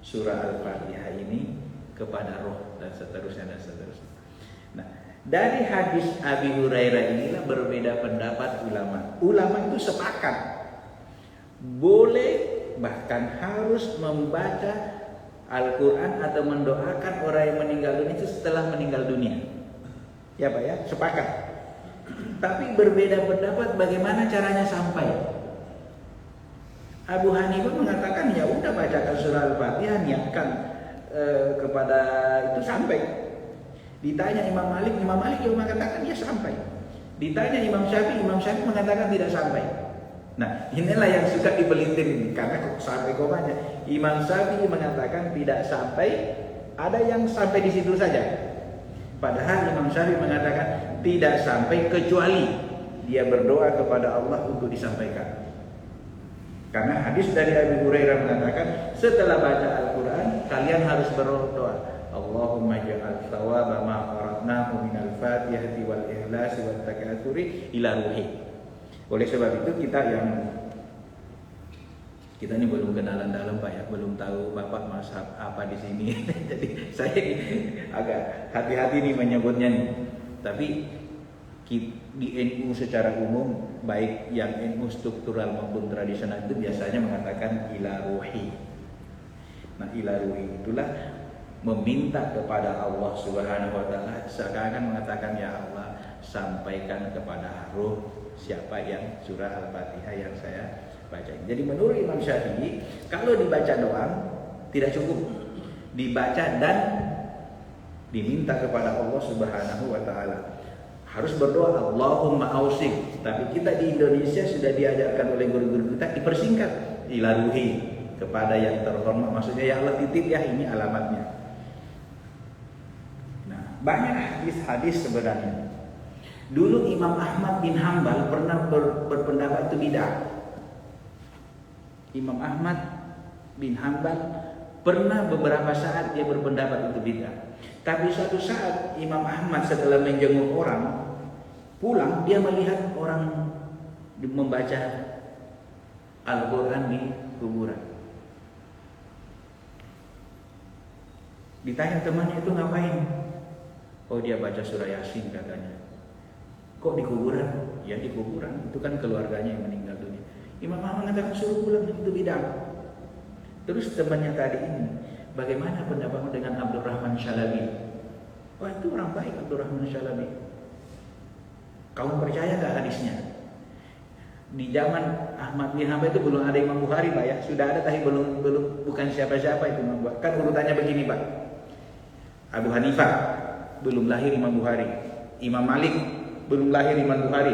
surah Al-Fatihah ini kepada roh dan seterusnya dan seterusnya. Nah, dari hadis Abi Hurairah inilah berbeda pendapat ulama. Ulama itu sepakat boleh bahkan harus membaca Al-Quran atau mendoakan orang yang meninggal dunia itu setelah meninggal dunia. Ya Pak ya, sepakat. Tapi berbeda pendapat bagaimana caranya sampai. Abu Hanifah mengatakan ya udah bacakan surah Al-Fatihah, niatkan kepada itu sampai. Ditanya Imam Malik juga mengatakan ya sampai. Ditanya Imam Syafi'i mengatakan tidak sampai. Nah, inilah yang suka dipelintir ini karena sampai komanya. Imam Syafi'i mengatakan tidak sampai, ada yang sampai di situ saja. Padahal Imam Syafi'i mengatakan tidak sampai kecuali dia berdoa kepada Allah untuk disampaikan. Karena hadis dari Abu Hurairah mengatakan setelah baca Al-Quran kalian harus berdoa, Allahumma ja'al thawaba ma qaratnahu minal fatihati wal ikhlasi wat takatsuri ila ruhi. Oleh sebab itu kita ini belum kenalan dalam Pak ya, belum tahu Bapak mazhab apa di sini. Jadi saya agak hati-hati nih menyebutnya nih. Tapi di NU secara umum, baik yang NU struktural maupun tradisional itu biasanya mengatakan ila ruhi. Nah, ila ruhi itulah meminta kepada Allah Subhanahu wa taala, seakan-akan mengatakan ya Allah, sampaikan kepada ruh siapa yang surah Al-Fatihah yang saya baca. Jadi menurut Imam Syafi'i, kalau dibaca doang tidak cukup, dibaca dan diminta kepada Allah Subhanahu wa taala. Harus berdoa Allahumma ausik. Tapi kita di Indonesia sudah diajarkan oleh guru-guru kita dipersingkat ila ruhi, kepada yang terhormat. Maksudnya ya Allah titip ya, ini alamatnya. Nah, banyak hadis-hadis sebenarnya. Dulu Imam Ahmad bin Hanbal pernah berpendapat itu bid'ah. Imam Ahmad bin Hanbal pernah beberapa saat dia berpendapat itu bid'ah. Tapi suatu saat Imam Ahmad setelah menjenguk orang pulang, dia melihat orang membaca Al-Quran di kuburan. Ditanya temannya itu ngapain? Oh, dia baca surah Yasin katanya. Kok di kuburan? Ya di kuburan, itu kan keluarganya yang meninggal dunia. Imam Ahmad mengatakan suruh pulang, itu bid'ah. Terus temannya tadi ini, bagaimana pendapatmu dengan Abdurrahman Syalabi? Wah, itu orang baik Abdurrahman Syalabi. Kamu percaya gak hadisnya? Di zaman Ahmad bin Hanbal itu belum ada Imam Bukhari Pak ya. Sudah ada tapi belum bukan siapa-siapa itu Imam Bukhari. Kan urutannya begini Pak. Abu Hanifah belum lahir Imam Bukhari. Imam Malik belum lahir Imam Bukhari.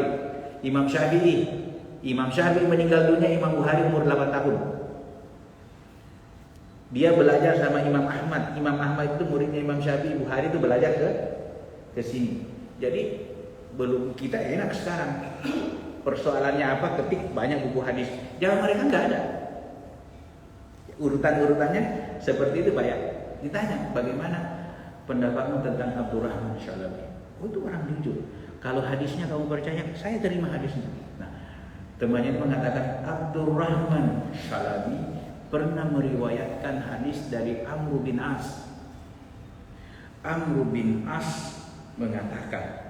Imam Syafi'i meninggal dunia Imam Bukhari umur 8 tahun. Dia belajar sama Imam Ahmad. Imam Ahmad itu muridnya Imam Syafi'i. Bukhari itu belajar ke sini. Jadi belum kita enak sekarang. Persoalannya apa? Ketik banyak buku hadis. Zaman mereka nggak ada. Urutan-urutannya seperti itu Pak ya. Ditanya bagaimana pendapatmu tentang Abdurrahman Syalabi? Oh, itu orang jujur. Kalau hadisnya kamu percaya, saya terima hadisnya. Nah, temannya mengatakan Abdurrahman Syalabi pernah meriwayatkan hadis dari Amr bin As. Amr bin As mengatakan,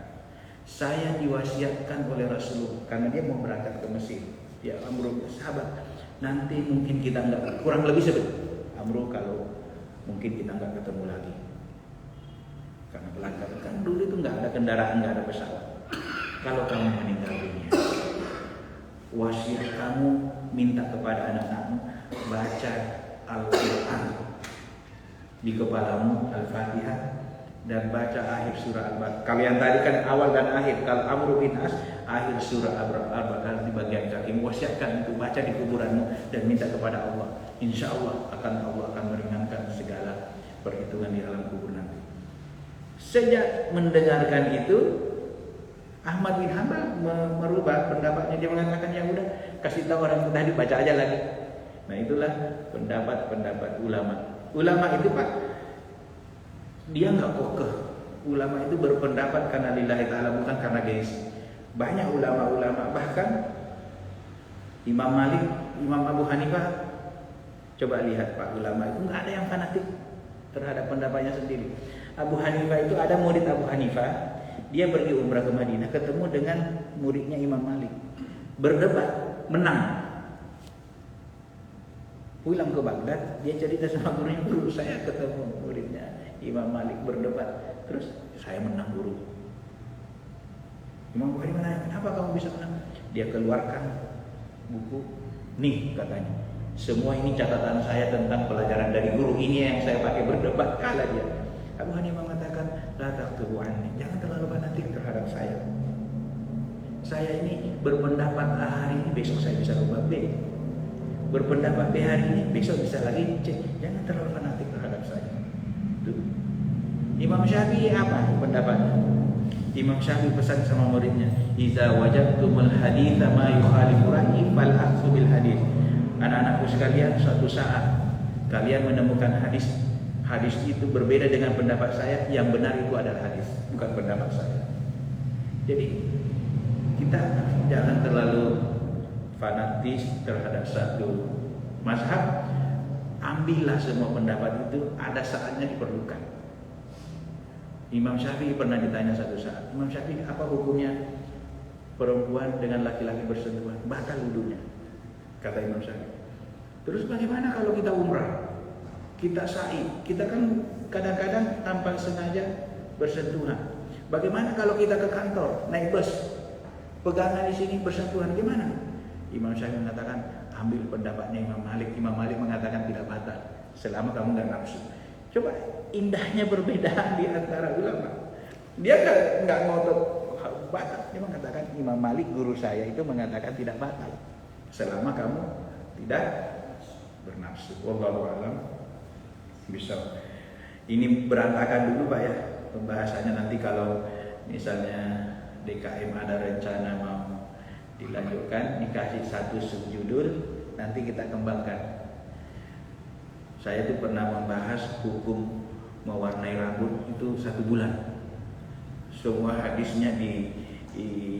saya diwasiatkan oleh Rasulullah karena dia mau berangkat ke Mesir. Ya Amr, sahabat, nanti mungkin kita nggak, kurang lebih seperti Amr, kalau mungkin kita nggak ketemu lagi. Karena pelanggaran kan dulu itu nggak ada kendaraan, nggak ada pesawat. Kalau kamu meninggal dunia, wasiat kamu minta kepada anak-anakmu baca Al-Quran di kepalamu, Al-Fatihah, dan baca akhir surah Al-Baqarah. Kalian tadi kan awal dan akhir. Kalau Amr bin As akhir surah Al-Baqarah di bagian kaki. Wasiatkan itu baca di kuburanmu dan minta kepada Allah. Insya Allah akan meringankan segala perhitungan di alam kubur nanti. Sejak mendengarkan itu, Ahmad bin Hanbal merubah pendapatnya. Dia mengatakan ya udah, kasih tahu orang itu tadi baca aja lagi. Nah itulah pendapat ulama. Ulama itu Pak, dia nggak kokeh. Ulama itu berpendapat karena lillahi ta'ala, bukan karena gengsi. Banyak ulama-ulama, bahkan Imam Malik, Imam Abu Hanifah. Coba lihat Pak, ulama itu nggak ada yang fanatik terhadap pendapatnya sendiri. Abu Hanifah itu ada murid Abu Hanifah, dia pergi umrah ke Madinah, ketemu dengan muridnya Imam Malik, berdebat, menang. Pulang ke Baghdad, dia cerita sama gurunya, guru saya ketemu muridnya Imam Malik berdebat, terus saya menang guru. Imam Bukhari menanya, kenapa kamu bisa menang? Dia keluarkan buku, nih katanya, semua ini catatan saya tentang pelajaran dari guru ini yang saya pakai berdebat, kalah dia. Abu Hanifah mengatakan, la taqtubu anni, jangan terlalu fanatik terhadap saya. Saya ini berpendapat A hari ini, besok saya bisa rubah B. Berpendapat B hari ini, besok bisa lagi C. Jangan terlalu fanatik terhadap saya. Tuh. Imam Syafi'i apa pendapatnya? Imam Syafi'i pesan sama muridnya, "Idza wajadtumul haditsa ma yukhalifu ra'yi fal akhdhu bil hadits." Anak-anakku sekalian, suatu saat kalian menemukan hadis itu berbeda dengan pendapat saya, yang benar itu adalah hadis, bukan pendapat saya. Jadi kita jangan terlalu fanatis terhadap satu mazhab. Ambillah semua pendapat itu, ada saatnya diperlukan. Imam Syafi'i pernah ditanya satu saat, Imam Syafi'i, apa hukumnya perempuan dengan laki-laki bersentuhan? Batal wudunya, kata Imam Syafi'i. Terus bagaimana kalau kita umrah? Kita sa'i, kita kan kadang-kadang tanpa sengaja bersentuhan. Bagaimana kalau kita ke kantor, naik bus, pegangan di sini bersentuhan, gimana? Imam Syafi'i mengatakan, ambil pendapatnya Imam Malik. Imam Malik mengatakan tidak batal, selama kamu nggak nafsu. Coba indahnya perbedaan di antara ulama. Dia nggak ngotot batal, dia mengatakan Imam Malik guru saya itu mengatakan tidak batal, selama kamu tidak bernafsu. Wallahu a'lam. Bisa. Ini berantakan dulu Pak ya pembahasannya, nanti kalau misalnya DKM ada rencana mau dilanjutkan, dikasih satu subjudul, nanti kita kembangkan. Saya tuh pernah membahas hukum mewarnai rambut itu 1 bulan. Semua hadisnya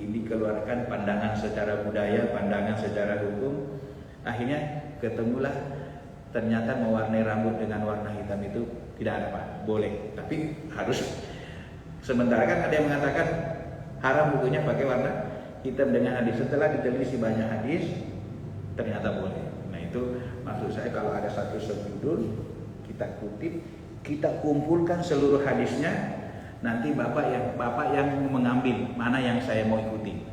dikeluarkan, pandangan secara budaya, pandangan secara hukum. Akhirnya ketemulah ternyata mewarnai rambut dengan warna hitam itu tidak ada Pak, boleh, tapi harus. Sementara kan ada yang mengatakan haram bukunya pakai warna hitam dengan hadis. Setelah diteliti banyak hadis, ternyata boleh. Nah itu maksud saya, kalau ada satu subjudul kita kutip, kita kumpulkan seluruh hadisnya, nanti bapak yang mengambil mana yang saya mau ikuti.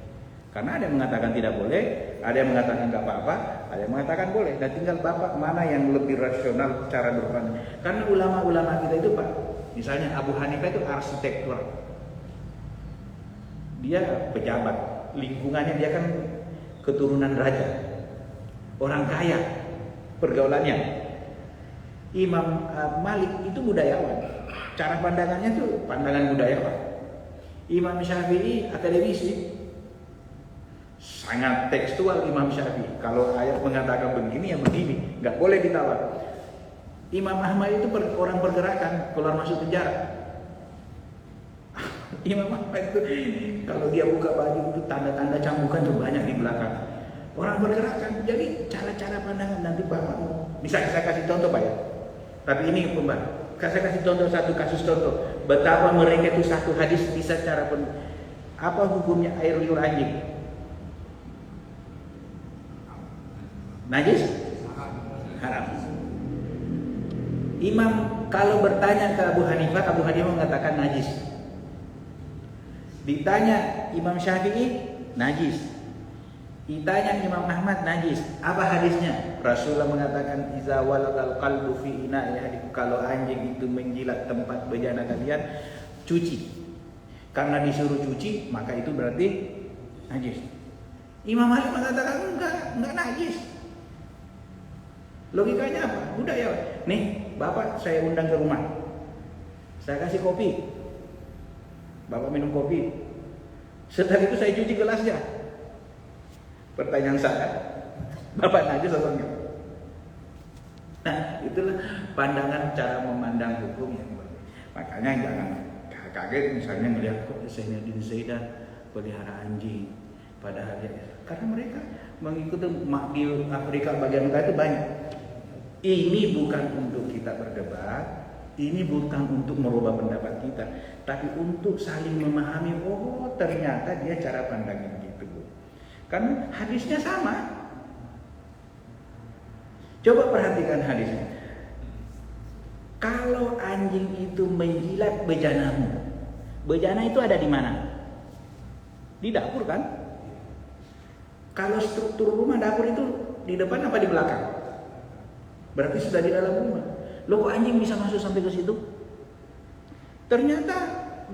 Karena ada yang mengatakan tidak boleh, ada yang mengatakan nggak apa-apa, ada yang mengatakan boleh. Dan tinggal bapak mana yang lebih rasional cara berpandang. Karena ulama-ulama kita itu Pak, misalnya Abu Hanifah itu arsitektur, dia pejabat, lingkungannya dia kan keturunan raja, orang kaya, pergaulannya. Imam Malik itu budayawan, cara pandangannya tuh pandangan budayawan. Imam Syafi'i akademisi, sangat tekstual Imam Syafi'i. Kalau ayat mengatakan begini ya begini, nggak boleh ditawar. Imam Ahmad itu orang pergerakan, keluar masuk penjara. Imam Ahmad itu kalau dia buka baju itu tanda-tanda cambukan tuh banyak di belakang. Orang pergerakan. Jadi cara-cara pandangan nanti Bapak bisa saya kasih contoh Pak ya. Tapi ini saya kasih contoh satu kasus contoh betapa mereka itu satu hadis bisa cara apa hukumnya air liur anjing? Najis? Haram. Imam kalau bertanya ke Abu Hanifah mengatakan najis. Ditanya Imam Syafi'i, najis. Ditanya Imam Ahmad najis. Apa hadisnya? Rasulullah mengatakan iza walagal qalbu fi ina'i ahadikum, kalau anjing itu menjilat tempat bejana kalian, cuci. Karena disuruh cuci, maka itu berarti najis. Imam Malik mengatakan enggak najis. Logikanya apa? Udah ya. Nih, Bapak saya undang ke rumah. Saya kasih kopi. Bapak minum kopi. Setelah itu saya cuci gelasnya. Pertanyaan saya, Bapak najis atau enggak? Nah, itulah pandangan cara memandang hukum yang berbeda. Makanya jangan kaget misalnya melihat kok Zainuddin Zaidan pelihara anjing, padahal ya, karena mereka mengikuti di Afrika bagian utara itu banyak. Ini bukan untuk kita berdebat, ini bukan untuk merubah pendapat kita, tapi untuk saling memahami. Oh, ternyata dia cara pandangnya begitu. Kan hadisnya sama. Coba perhatikan hadisnya. Kalau anjing itu menjilat bejanamu, bejana itu ada di mana? Di dapur kan? Kalau struktur rumah dapur itu di depan apa di belakang? Berarti sudah di dalam rumah. Loh, kok anjing bisa masuk sampai ke situ? Ternyata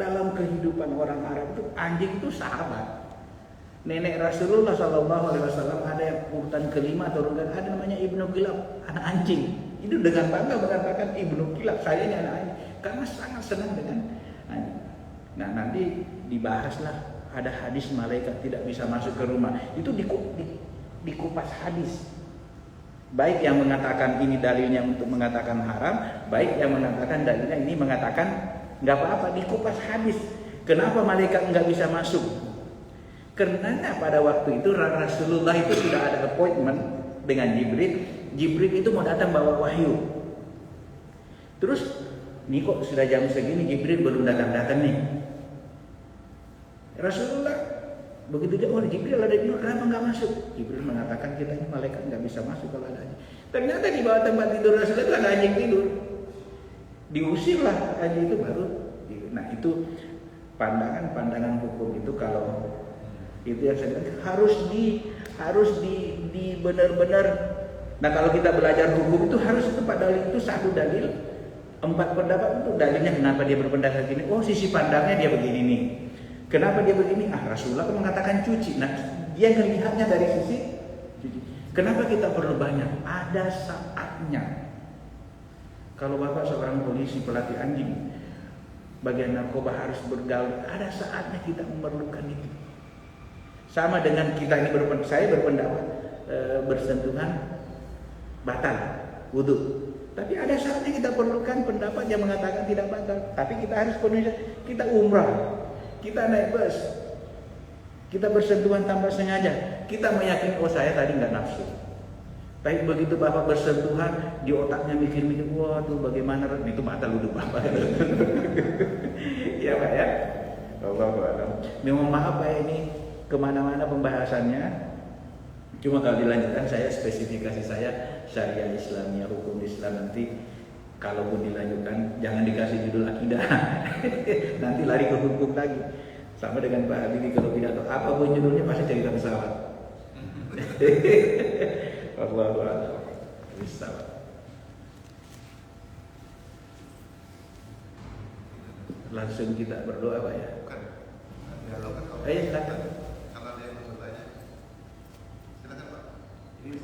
dalam kehidupan orang Arab itu anjing itu sahabat. Nenek Rasulullah SAW ada yang urutan kelima atau urutan ada namanya Ibnu Kilab, anak anjing. Itu dengan bangga mengatakan Ibnu Kilab, saya ini anak anjing, karena sangat senang dengan anjing. Nah, nanti dibahaslah, ada hadis malaikat tidak bisa masuk ke rumah. Itu dikupas hadis. Baik yang mengatakan ini dalilnya untuk mengatakan haram, baik yang mengatakan dalilnya ini mengatakan nggak apa-apa, dikupas hadis. Kenapa malaikat nggak bisa masuk? Karena pada waktu itu Rasulullah itu sudah ada appointment dengan Jibril. Jibril itu mau datang bawa wahyu. Terus, nih kok sudah jam segini Jibril belum datang-datang nih. Rasulullah begitu dia, oh Jibril ada di luar, kenapa nggak masuk? Jibril mengatakan kita ini malaikat nggak bisa masuk kalau ada anjing. Ternyata di bawah tempat tidur Rasulullah itu ada anjing tidur. Diusirlah anjing itu baru. Nah, itu pandangan hukum itu. Kalau itu yang saya bilang harus di benar-benar. Nah, kalau kita belajar hukum itu harus tepat dalil itu satu dalil, 4 pendapat itu dalilnya kenapa dia berpendapat gini. Oh, sisi pandangnya dia begini nih. Kenapa dia begini? Rasulullah mengatakan cuci. Nah, dia melihatnya dari sisi cuci. Kenapa kita perlu banyak? Ada saatnya. Kalau Bapak seorang polisi pelatih anjing, bagian narkoba harus bergaul. Ada saatnya kita memerlukan itu. Sama dengan kita ini saya berpendapat bersentuhan batal wudu. Tapi ada saatnya kita perlukan pendapat yang mengatakan tidak batal. Tapi kita harus penuhi. Kita umrah, kita naik bus, kita bersentuhan tanpa sengaja. Kita meyakini, oh saya tadi nggak nafsu. Tapi begitu Bapak bersentuhan, di otaknya mikir-mikir, wah tuh bagaimana, itu batal wudu Bapak. Iya Pak ya. Memang maaf Pak, ini kemana-mana pembahasannya. Cuma kalau dilanjutkan, saya spesifikasi saya syariah Islamiyah, hukum Islam. Nanti kalaupun dilanjutkan jangan dikasih judul akidah. Nanti lari ke hukum lagi. Sama dengan Pak Habibie, kalau tidak tahu apapun judulnya pasti cerita pesawat. Allahu a'lam. Pesawat. Langsung kita berdoa Pak ya. Bukan. Dialog kan kalau. Ayo silakan. Kalau ada yang mau bertanya, silakan Pak. Ini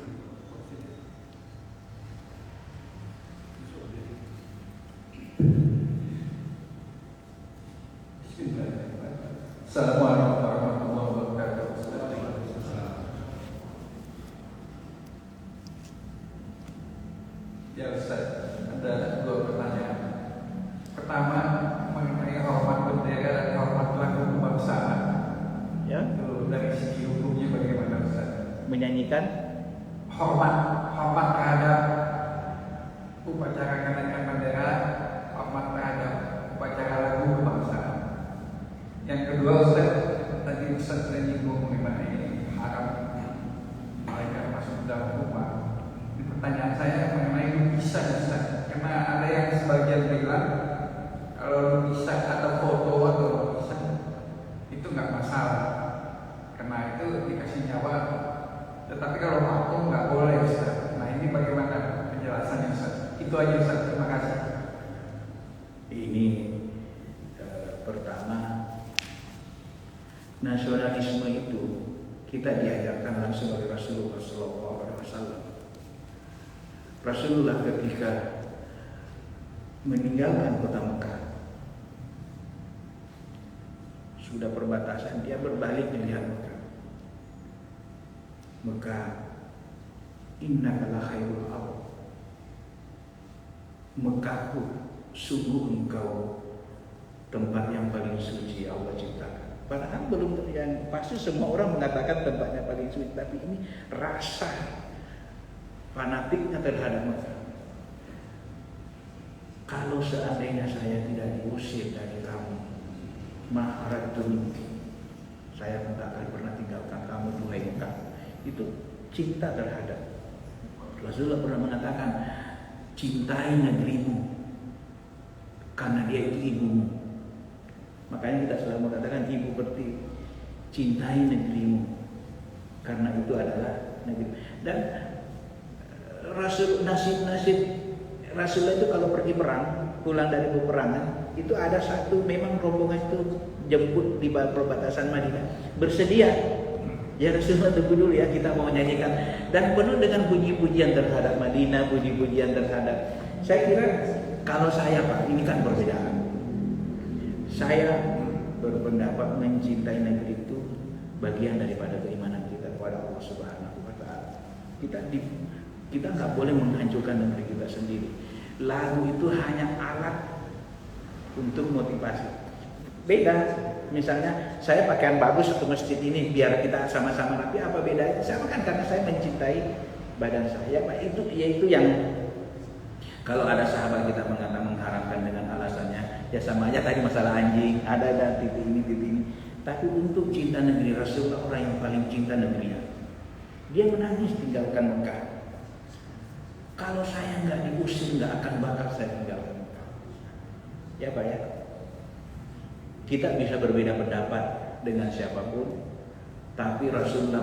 Assalamualaikum warahmatullahi wabarakatuh. Ya Ustaz, ada 2 pertanyaan. Pertama, mengenai hormat bendera dan hormat lagu kebangsaan. Ya. Itu dari segi hukumnya bagaimana Ustaz? Menyanyikan Hormat terhadap upacara kenaikan bendera, hormat terhadap upacara lagu kebangsaan. Yang kedua Ustaz, tadi Ustaz menyinggung mengenai haram mereka masuk dalam rumah. Pertanyaan saya mengenai lukisan Ustaz, karena ada yang sebagian bilang kalau lukisan atau foto atau lukisan itu nggak masalah, karena itu dikasih nyawa Itu aja Ustaz, terima kasih. Ini pertama, nasionalisme itu kita diajarkan langsung oleh Rasulullah SAW. Rasulullah ketika meninggalkan kota Mekah, sudah perbatasan, dia berbalik melihat Mekah. Mekah, innaka la khairul ardh. Mekahku, sungguh engkau tempat yang paling suci Allah ciptakan. Padahal belum terjadi. Pasti semua orang mengatakan tempatnya paling suci, tapi ini rasa fanatiknya terhadap Mekah. Kalau seandainya saya tidak diusir dari kamu, ma'aradun, saya tidak akan pernah tinggalkan kamu, duhai Mekah. Itu cinta terhadap. Rasulullah pernah mengatakan, cintai negerimu karena dia itu ibumu. Makanya kita selalu mengatakan ibu pertiwi, cintai negerimu karena itu adalah negeri. Dan nasib Rasulullah itu kalau pergi perang, pulang dari peperangan, itu ada satu memang rombongan itu jemput di perbatasan Madinah, bersedia. Ya Rasulullah, tunggu dulu ya, kita mau nyanyikan. Dan penuh dengan puji-pujian terhadap Madinah, puji-pujian terhadap. Saya kira kalau saya Pak, ini kan perbedaan. Saya berpendapat mencintai negeri itu bagian daripada keimanan kita kepada Allah Subhanahu wa Ta'ala. Kita nggak boleh menghancurkan negeri kita sendiri. Lagu itu hanya alat untuk motivasi. Beda, misalnya saya pakaian bagus ke masjid ini biar kita sama-sama rapi, apa bedanya? Sama kan, karena saya mencintai badan saya, Pak. Yaitu yang kalau ada sahabat kita mengharamkan dengan alasannya, ya sama aja tadi masalah anjing, ada titik ini. Tapi untuk cinta negeri, Rasulullah orang yang paling cinta negerinya. Dia menangis tinggalkan Mekah. Kalau saya nggak diusir, nggak akan bakal saya tinggalkan Mekah. Ya Pak ya. Kita bisa berbeda pendapat dengan siapapun, tapi Rasulullah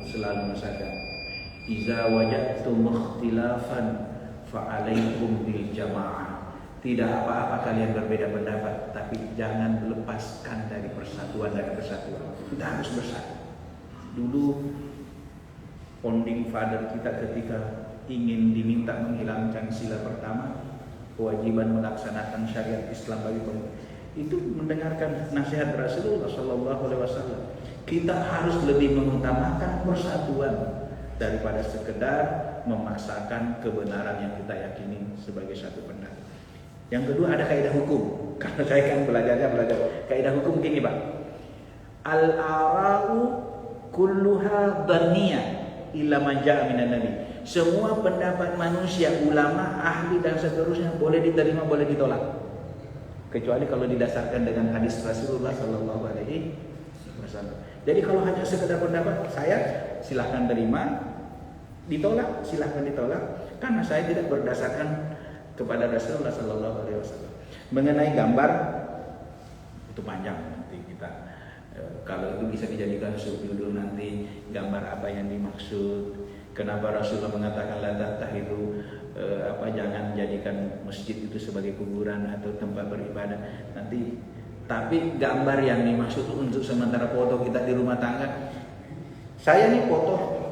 selalu mengatakan, "Iza wajadtum ikhtilafan fa'alaikum bil jamaah." Tidak apa-apa kalian berbeda pendapat, tapi jangan lepaskan dari persatuan. Kita harus bersatu. Dulu founding father kita ketika ingin diminta menghilangkan sila pertama, kewajiban melaksanakan syariat Islam bagi pemerintah, itu mendengarkan nasihat Rasulullah SAW. Kita harus lebih mengutamakan persatuan daripada sekedar memaksakan kebenaran yang kita yakini sebagai satu pendapat. Yang kedua, ada kaidah hukum. Karena saya kan belajar kaidah hukum gini Pak. Al-ara'u kulluha dhanniyah illa man ja'a minan nabi. Semua pendapat manusia, ulama, ahli dan seterusnya boleh diterima, boleh ditolak. Kecuali kalau didasarkan dengan hadis Rasulullah Sallallahu Alaihi Wasallam. Jadi kalau hanya sekedar pendapat saya, silahkan terima, ditolak silahkan ditolak, karena saya tidak berdasarkan kepada Rasulullah Sallallahu Alaihi Wasallam. Mengenai gambar itu panjang nanti kita. Kalau itu bisa dijadikan subjudul nanti, gambar apa yang dimaksud. Kenapa Rasulullah mengatakan la tattakhidhu jangan jadikan masjid itu sebagai kuburan atau tempat beribadah nanti. Tapi gambar yang dimaksud untuk sementara foto kita di rumah tangga. Saya nih foto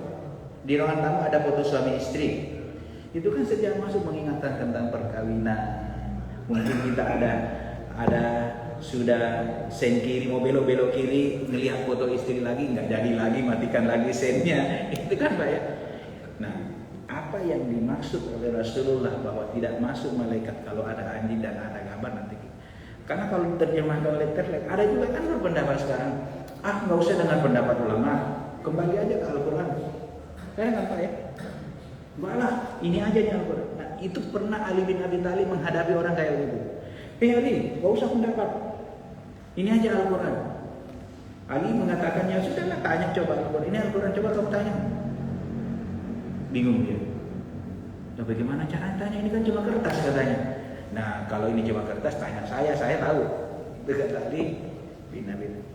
di ruangan tamu ada foto suami istri. Itu kan sejak masuk mengingatkan tentang perkawinan. Mungkin kita ada sudah sen kiri mau belok kiri ngelihat foto istri lagi, nggak jadi lagi, matikan lagi sennya. Itu kan Pak ya. Nah, apa yang dimaksud oleh Rasulullah bahwa tidak masuk malaikat kalau ada anjing dan ada gambar nanti. Karena kalau diterjemahkan oleh terlek, ada juga kan berpendapat sekarang, nggak usah dengan pendapat ulama, kembali aja ke Al-Quran. Saya nggak Pak ya. Enggak lah, ini aja nih Al-Quran. Nah, itu pernah Ali bin Abi Thalib menghadapi orang kayak gitu. Ali, nggak usah pendapat. Ini aja Al-Quran. Ali mengatakannya, sudahlah tanya coba Al-Quran. Ini Al-Quran, coba kamu tanya. Bingung dia. Nah, bagaimana cara tanya? Ini kan cuma kertas katanya. Nah, kalau ini cuma kertas, tanya saya tahu. Itu kata Ali bin Abi Thalib.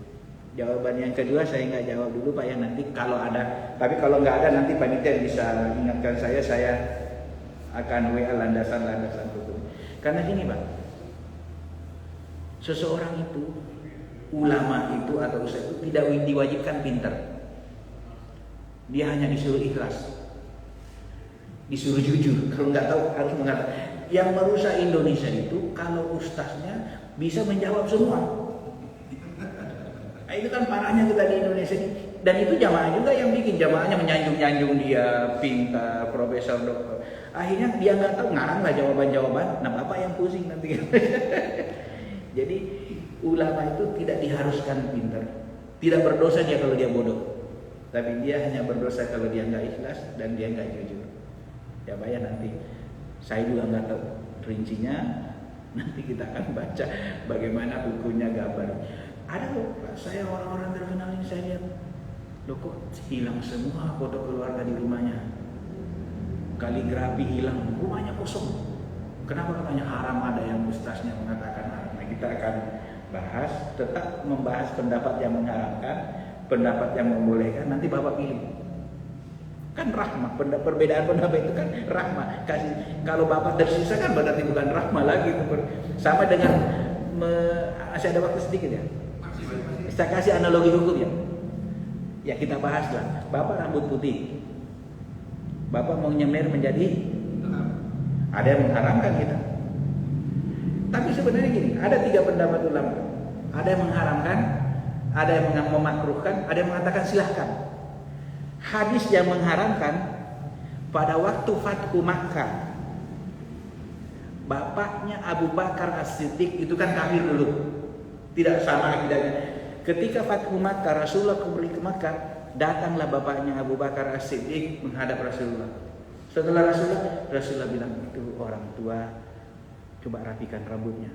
Jawaban yang kedua saya nggak jawab dulu Pak ya, nanti kalau ada. Tapi kalau nggak ada nanti panitia bisa ingatkan saya akan WA landasan-landasan hukum. Karena gini Pak, seseorang itu, ulama itu atau ustaz itu tidak diwajibkan pintar. Dia hanya disuruh ikhlas, disuruh jujur. Kalau nggak tahu harus mengatakan. Yang merusak Indonesia itu kalau ustaznya bisa menjawab semua. Nah, itu kan parahnya kita di Indonesia ini. Dan itu jamaah juga yang bikin, jamaahnya menyanjung-nyanjung dia, pintar, profesor, dokter. Akhirnya dia nggak tahu, ngarang lah jawaban-jawaban. Nah bapak yang pusing nanti. Jadi ulama itu tidak diharuskan pintar, tidak berdosa dia kalau dia bodoh, tapi dia hanya berdosa kalau dia nggak ikhlas dan dia nggak jujur. Ya Pak ya, nanti saya juga nggak tahu rincinya. Nanti kita akan baca bagaimana bukunya gambar. Ada loh Pak, saya orang-orang terkenal ini saya lihat, loh kok hilang semua foto keluarga di rumahnya, kaligrafi hilang, rumahnya kosong. Kenapa katanya haram? Ada yang ustaznya mengatakan haram. Nah, kita akan bahas, tetap membahas pendapat yang mengharamkan, pendapat yang membolehkan. Nanti Bapak pilih. Kan rahmah, perbedaan pendapat itu kan rahmah. Kalau Bapak tersisa kan berarti bukan rahmah lagi. Sama dengan masih ada waktu sedikit ya. Saya kasih analogi hukum ya. Ya kita bahas lah. Bapak rambut putih, Bapak mau nyemir menjadi, ada yang mengharamkan kita. Tapi sebenarnya gini, ada 3 pendapat ulama. Ada yang mengharamkan, ada yang memakruhkan, ada yang mengatakan silahkan. Hadis yang mengharamkan pada waktu Fathu Makkah, bapaknya Abu Bakar As-Siddiq itu kan kafir dulu, tidak sama akidahnya. Ketika Fathu Makkah, Rasulullah kembali ke Makkah, datanglah bapaknya Abu Bakar As-Siddiq menghadap Rasulullah. Setelah Rasulullah bilang, itu orang tua, coba rapikan rambutnya,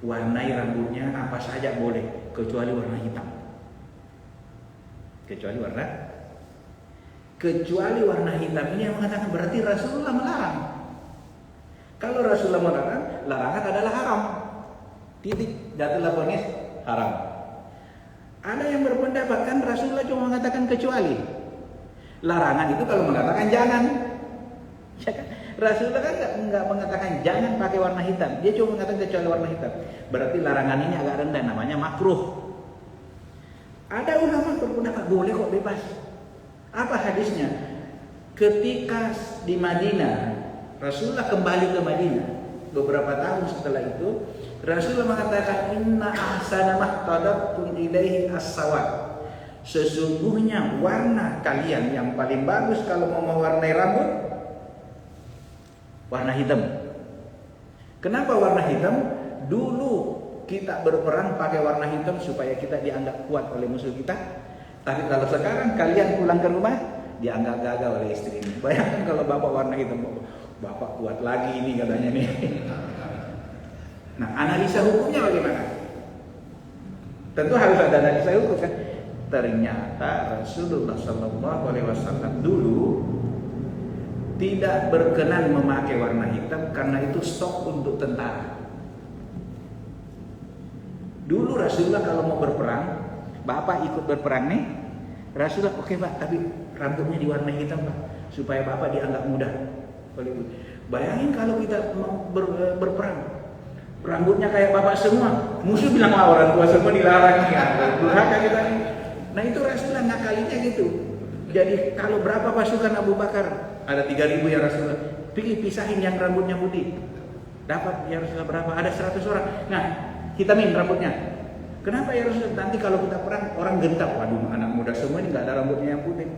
warnai rambutnya apa saja boleh kecuali warna hitam. Kecuali warna hitam ini yang mengatakan berarti Rasulullah melarang. Kalau Rasulullah melarang, larangan adalah haram. Titik, jatuhlah vonis haram. Ada yang berpendapat kan Rasulullah cuma mengatakan kecuali. Larangan itu kalau mengatakan jangan. Ya kan? Rasulullah kan nggak mengatakan jangan pakai warna hitam. Dia cuma mengatakan kecuali warna hitam. Berarti larangan ini agak rendah, namanya makruh. Ada ulama berpendapat boleh kok, bebas. Apa hadisnya? Ketika di Madinah, Rasulullah kembali ke Madinah. Beberapa tahun setelah itu, Rasulullah mengatakan inna ahsana mahtadabtum ilaihi as-sawad. Sesungguhnya warna kalian yang paling bagus kalau mau mewarnai rambut, warna hitam. Kenapa warna hitam? Dulu kita berperang pakai warna hitam supaya kita dianggap kuat oleh musuh kita. Tapi kalau sekarang kalian pulang ke rumah dianggap gagal oleh istri. Bayangkan kalau bapak warna hitam, bapak kuat lagi ini katanya nih. Nah, analisa hukumnya bagaimana? Tentu harus ada analisa hukum kan. Ternyata Rasulullah SAW dulu tidak berkenan memakai warna hitam karena itu stok untuk tentara. Dulu Rasulullah kalau mau berperang, Bapak ikut berperang nih, Rasulullah oke Pak, tapi rambutnya diwarnai hitam Pak, supaya Bapak dianggap mudah. Bayangin kalau kita mau berperang, rambutnya kayak Bapak semua, musuh bilang wah orang tua semua dilarang ya, durhaka kita nih. Nah itu Rasulullah ngakalinya gitu. Jadi kalau berapa pasukan Abu Bakar, ada 3.000 ya Rasulullah, pisahin yang rambutnya putih, dapat ya Rasulullah berapa? Ada 100 orang. Nah hitamin rambutnya. Kenapa ya Rasulullah? Nanti kalau kita perang orang gentar. Waduh anak muda semua ini nggak ada rambutnya yang putih.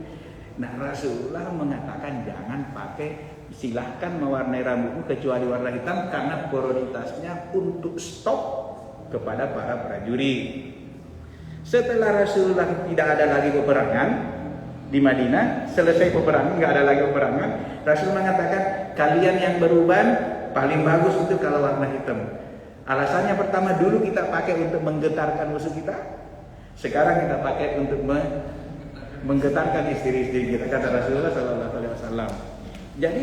Nah Rasulullah mengatakan jangan pakai, silahkan mewarnai rambutmu kecuali warna hitam karena prioritasnya untuk stok kepada para prajurit. Setelah Rasulullah tidak ada lagi peperangan di Madinah, selesai peperangan nggak ada lagi peperangan, Rasul mengatakan kalian yang beruban paling bagus itu kalau warna hitam. Alasannya pertama dulu kita pakai untuk menggetarkan musuh kita, sekarang kita pakai untuk menggetarkan istri-istri kita, kata Rasulullah SAW. Jadi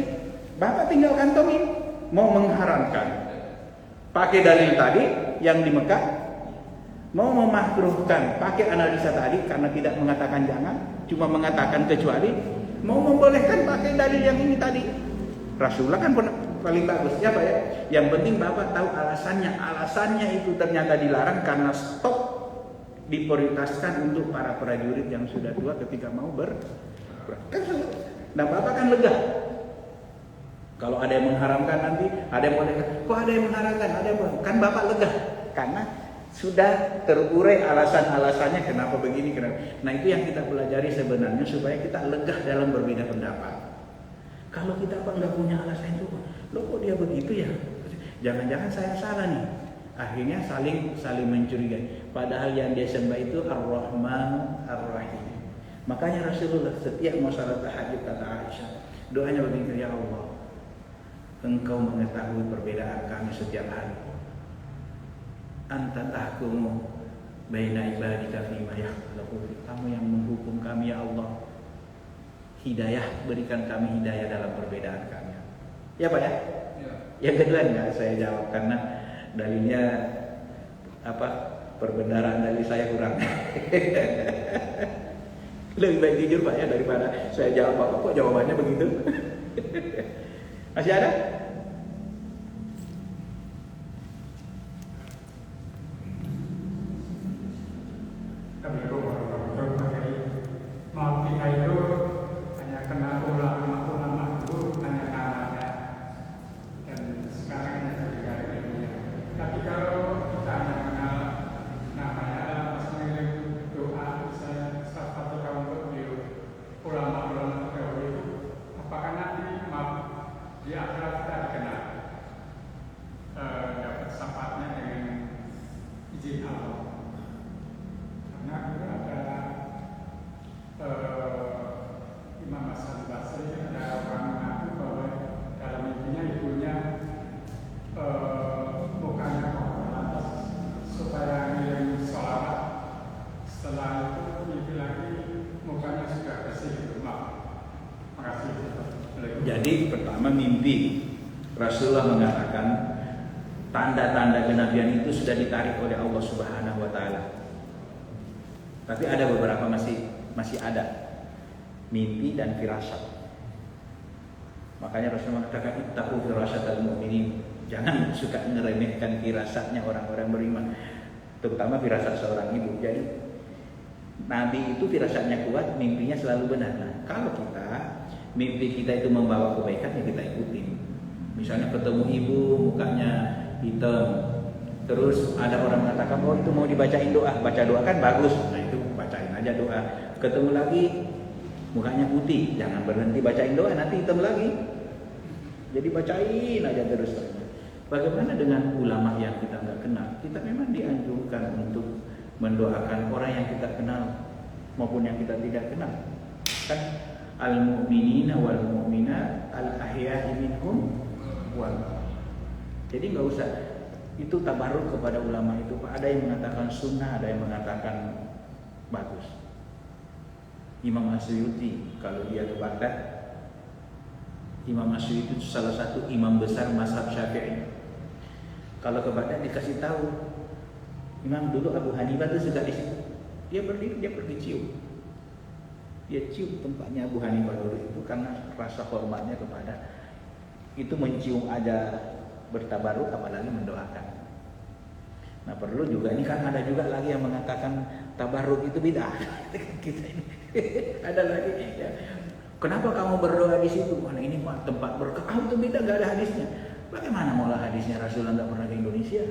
Bapak tinggal kantongin, mau mengharamkan pakai dalil tadi yang di Mekah, mau memakruhkan pakai analisa tadi karena tidak mengatakan jangan, cuma mengatakan kecuali, mau membolehkan pakai dalil yang ini tadi. Rasulullah kan paling bagus. Ya Pak ya. Yang penting Bapak tahu alasannya. Alasannya itu ternyata dilarang karena stok diprioritaskan untuk para prajurit yang sudah tua ketika mau nah Bapak kan lega. Kalau ada yang mengharamkan nanti, ada yang boleh, kok ada yang mengharamkan, ada yang boleh. Kan Bapak lega karena sudah terurai alasan-alasannya kenapa begini, kenapa. Nah itu yang kita pelajari sebenarnya supaya kita lega dalam berbeda pendapat. Kalau kita apa nggak punya alasan itu, loh kok dia begitu ya? Jangan-jangan saya salah nih. Akhirnya saling mencurigai. Padahal yang dia sembah itu Ar-Rahman Ar-Rahim. Makanya Rasulullah setiap mau salat tahajud kata Aisyah, doanya begitu, ya Allah, Engkau mengetahui perbedaan kami setiap hari. Anta tahkumu baina ibadika fima yakhlaqu. Kamu yang menghukum kami ya Allah. Hidayah, berikan kami hidayah dalam perbedaan kami. Ya Pak ya? Ya. Yang kedua enggak saya jawab karena dalilnya perbenaran dari saya kurang. Lebih baik jujur Pak ya daripada saya jawab Bapak kok jawabannya begitu. Masih ada? Maaf kita itu hanya kenal ulama itu hanya namanya, dan sekarang hanya terjadi dunia. Tapi kalau kita hanya kenal namanya, maksudnya doa, saya salah satu untuk ulama-ulama terdahulu itu, apakah nanti di akhirat kita dikenal dapat syafaatnya dengan izin Allah? Karena itu ada Imam Hasan Basri, ada orang mengaku bahwa dalam mimpinya ibunya mukanya lantas supaya ngirim sholawat, setelah itu mimpi lagi mukanya sudah bersih gitu. Makasih. Jadi pertama mimpi Rasulullah mengatakan tanda-tanda kenabian itu sudah ditarik oleh Allah Subhanahu wa taala. Tapi ada beberapa masih ada mimpi dan firasat. Makanya Rasulullah mengatakan ittaqu firasatal mu'minin. Jangan suka ngeremehkan firasatnya orang-orang beriman, terutama firasat seorang ibu. Jadi Nabi itu firasatnya kuat, mimpinya selalu benar. Nah, kalau mimpi kita itu membawa kebaikan ya kita ikutin. Misalnya ketemu ibu mukanya hitam, terus ada orang mengatakan oh itu mau dibacain doa, baca doa kan bagus. Nah itu bacain aja doa. Ketemu lagi mukanya putih, jangan berhenti bacain doa, nanti hitam lagi. Jadi bacain aja terus. Bagaimana dengan ulama yang kita nggak kenal? Kita memang dianjurkan untuk mendoakan orang yang kita kenal maupun yang kita tidak kenal. Kan al-mu'minina wal mu'minat al-ahya'i minhum wal. Jadi nggak usah itu tabarruk kepada ulama itu. Ada yang mengatakan sunnah, ada yang mengatakan bagus. Imam Asy'uti kalau dia ke Baghdad, Imam Asy'uti itu salah satu imam besar mazhab Syafi'i. Kalau ke Baghdad dikasih tahu, Imam dulu Abu Hanifah itu suka di situ. Dia berdiri, dia pergi cium. Dia cium tempatnya Abu Hanifah dulu itu karena rasa hormatnya kepada itu, mencium aja bertabaruk apalagi mendoakan. Nah perlu juga ini kan ada juga lagi yang mengatakan tabaruk itu bid'ah. Kita ini ada lagi ya. Kenapa kamu berdoa di situ? Mana ini tempat berkah? Itu bid'ah, nggak ada hadisnya. Bagaimana maulah hadisnya Rasulullah nggak pernah ke Indonesia?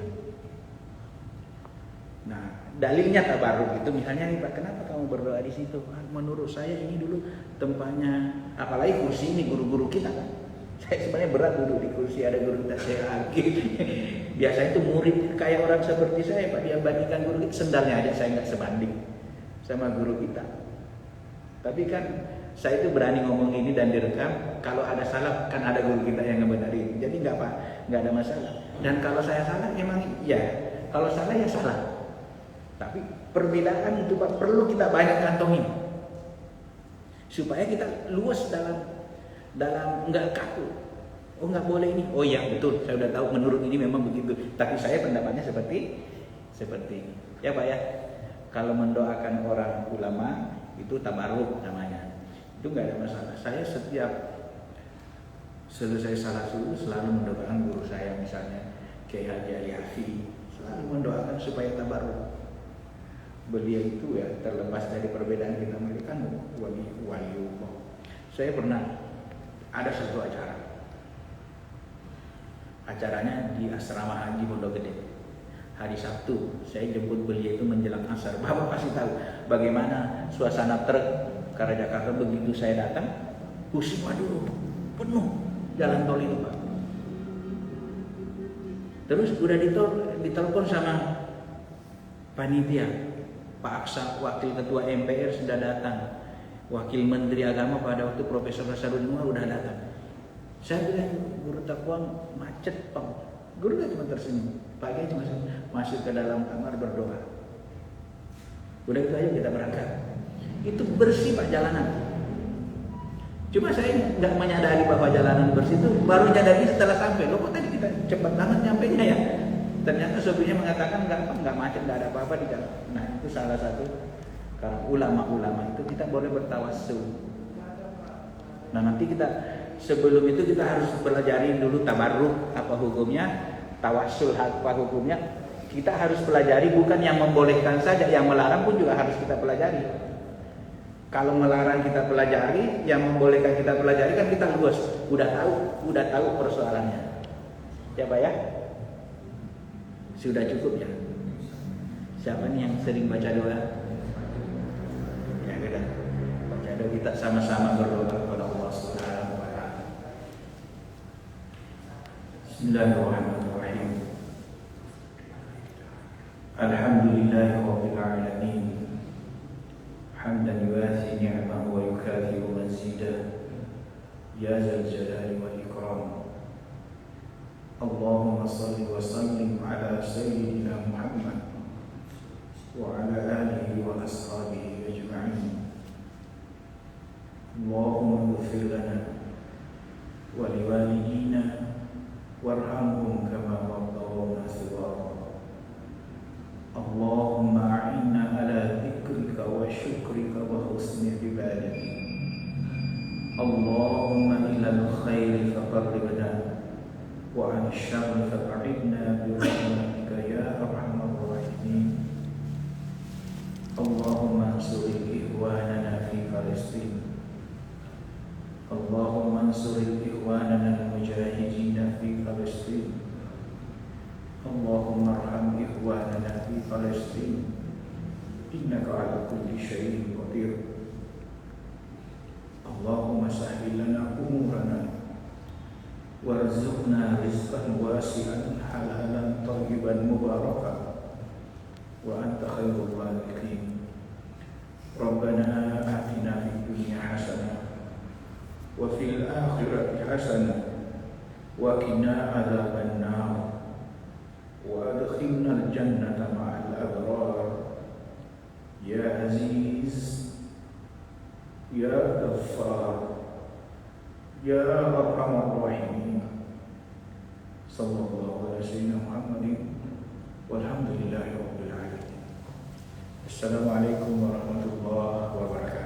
Nah dalilnya tabaruk itu misalnya nih Pak, kenapa kamu berdoa di situ? Menurut saya ini dulu tempatnya, apalagi kursi ini guru-guru kita kan. Saya sebenarnya berat duduk di kursi, ada guru kita saya lagi. Biasanya itu murid kayak orang seperti saya Pak, dia bandingkan guru kita, sendalnya aja saya nggak sebanding sama guru kita. Tapi kan saya itu berani ngomong ini dan direkam. Kalau ada salah kan ada guru kita yang ngebenerin. Jadi nggak ada masalah. Dan kalau saya salah emang ya, kalau salah ya salah. Tapi perbedaan itu Pak perlu kita banyak kantongin supaya kita luas dalam nggak kaku. Oh nggak boleh ini. Oh ya betul, saya udah tahu menurut ini memang begitu. Tapi saya pendapatnya seperti ini. Ya Pak ya. Kalau mendoakan orang ulama itu tabaruk namanya. Itu nggak ada masalah. Saya selesai salat subuh selalu mendoakan guru saya, misalnya Kiai Haji Ali Hafi, selalu mendoakan supaya tabarruk. Beliau itu ya terlepas dari perbedaan kita, mereka kan wali Allah. Saya pernah ada satu acaranya di asrama haji Pondok Gede. Hari Sabtu saya jemput beliau itu menjelang asar. Bapak pasti tahu bagaimana suasana truk ke arah Jakarta begitu saya datang, pusing, waduh, penuh jalan tol itu Pak. Terus udah ditelepon sama panitia, Pak Aksa, wakil ketua MPR sudah datang, wakil menteri agama pada waktu Profesor Nasarudin Umar udah datang. Saya bilang, guru takwang macet Pak. Guru gak cuma tersenyum, pagi cuma masuk ke dalam kamar berdoa. Udah itu aja kita berangkat. Itu bersih Pak jalanan. Cuma saya nggak menyadari bahwa jalanan bersih itu, baru nyadari setelah sampai. Loh kok tadi kita cepat banget nyampainya ya? Ternyata sopirnya mengatakan nggak macet, nggak ada apa-apa di jalan. Nah itu salah satu karena ulama-ulama itu kita boleh bertawassul. Nah nanti kita sebelum itu kita harus pelajari dulu tabarruk apa hukumnya, tawassul apa hukumnya. Kita harus pelajari, bukan yang membolehkan saja, yang melarang pun juga harus kita pelajari. Kalau melarang kita pelajari, yang membolehkan kita pelajari kan kita luas, udah tahu persoalannya. Ya Pak ya? Sudah cukup ya? Siapa nih yang sering baca doa? Ya udah, baca doa, kita sama-sama berdoa kepada Allah Subhanahu wa taala. Bismillahirrahmanirrahim. Alhamdulillahirabbil alamin. Hamdan yuwasi ni'amahu wa yukafi'u mazidah. Ya zal jalali wal ikram. Allahumma salli wa sallim ala sayyidina Muhammad wa ala alihi wa ashabihi ajma'in. Allahumma ighfir lana wa liwalidina warhamhum kama rabbawna shighara. Allahumma a'inna ala dzikrika wa syukrika wa husni ibadatik. Allahumma ilal khairi faqarribna wa an syarri fab'idna bi rahmatika ya arhamar rahimin. Allahumma ansur ikhwanana fi Palestin. Allahumma ansur ikhwanana al-mujahidin fi Palestin. Allahumma arham ikhwanana fi Palestin. Innaka ala kulli syai'in qadir. Allahumma sahhil lana umurana warzuqna rizqan wasi'an halalan thayyiban mubarakan wa anta khairul raziqin. Rabbana atina fid dunya hasanah wa fil akhirati hasanah wa qina adzaban nar wa adkhilna al-jannata ma'al abrar. Ya Aziz, Ya Ghaffar, Ya Arhamar Rahimin. Sallallahu alaihi wasallam Muhammadin walhamdulillahi rabbil alamin. Assalamualaikum warahmatullahi wabarakatuh.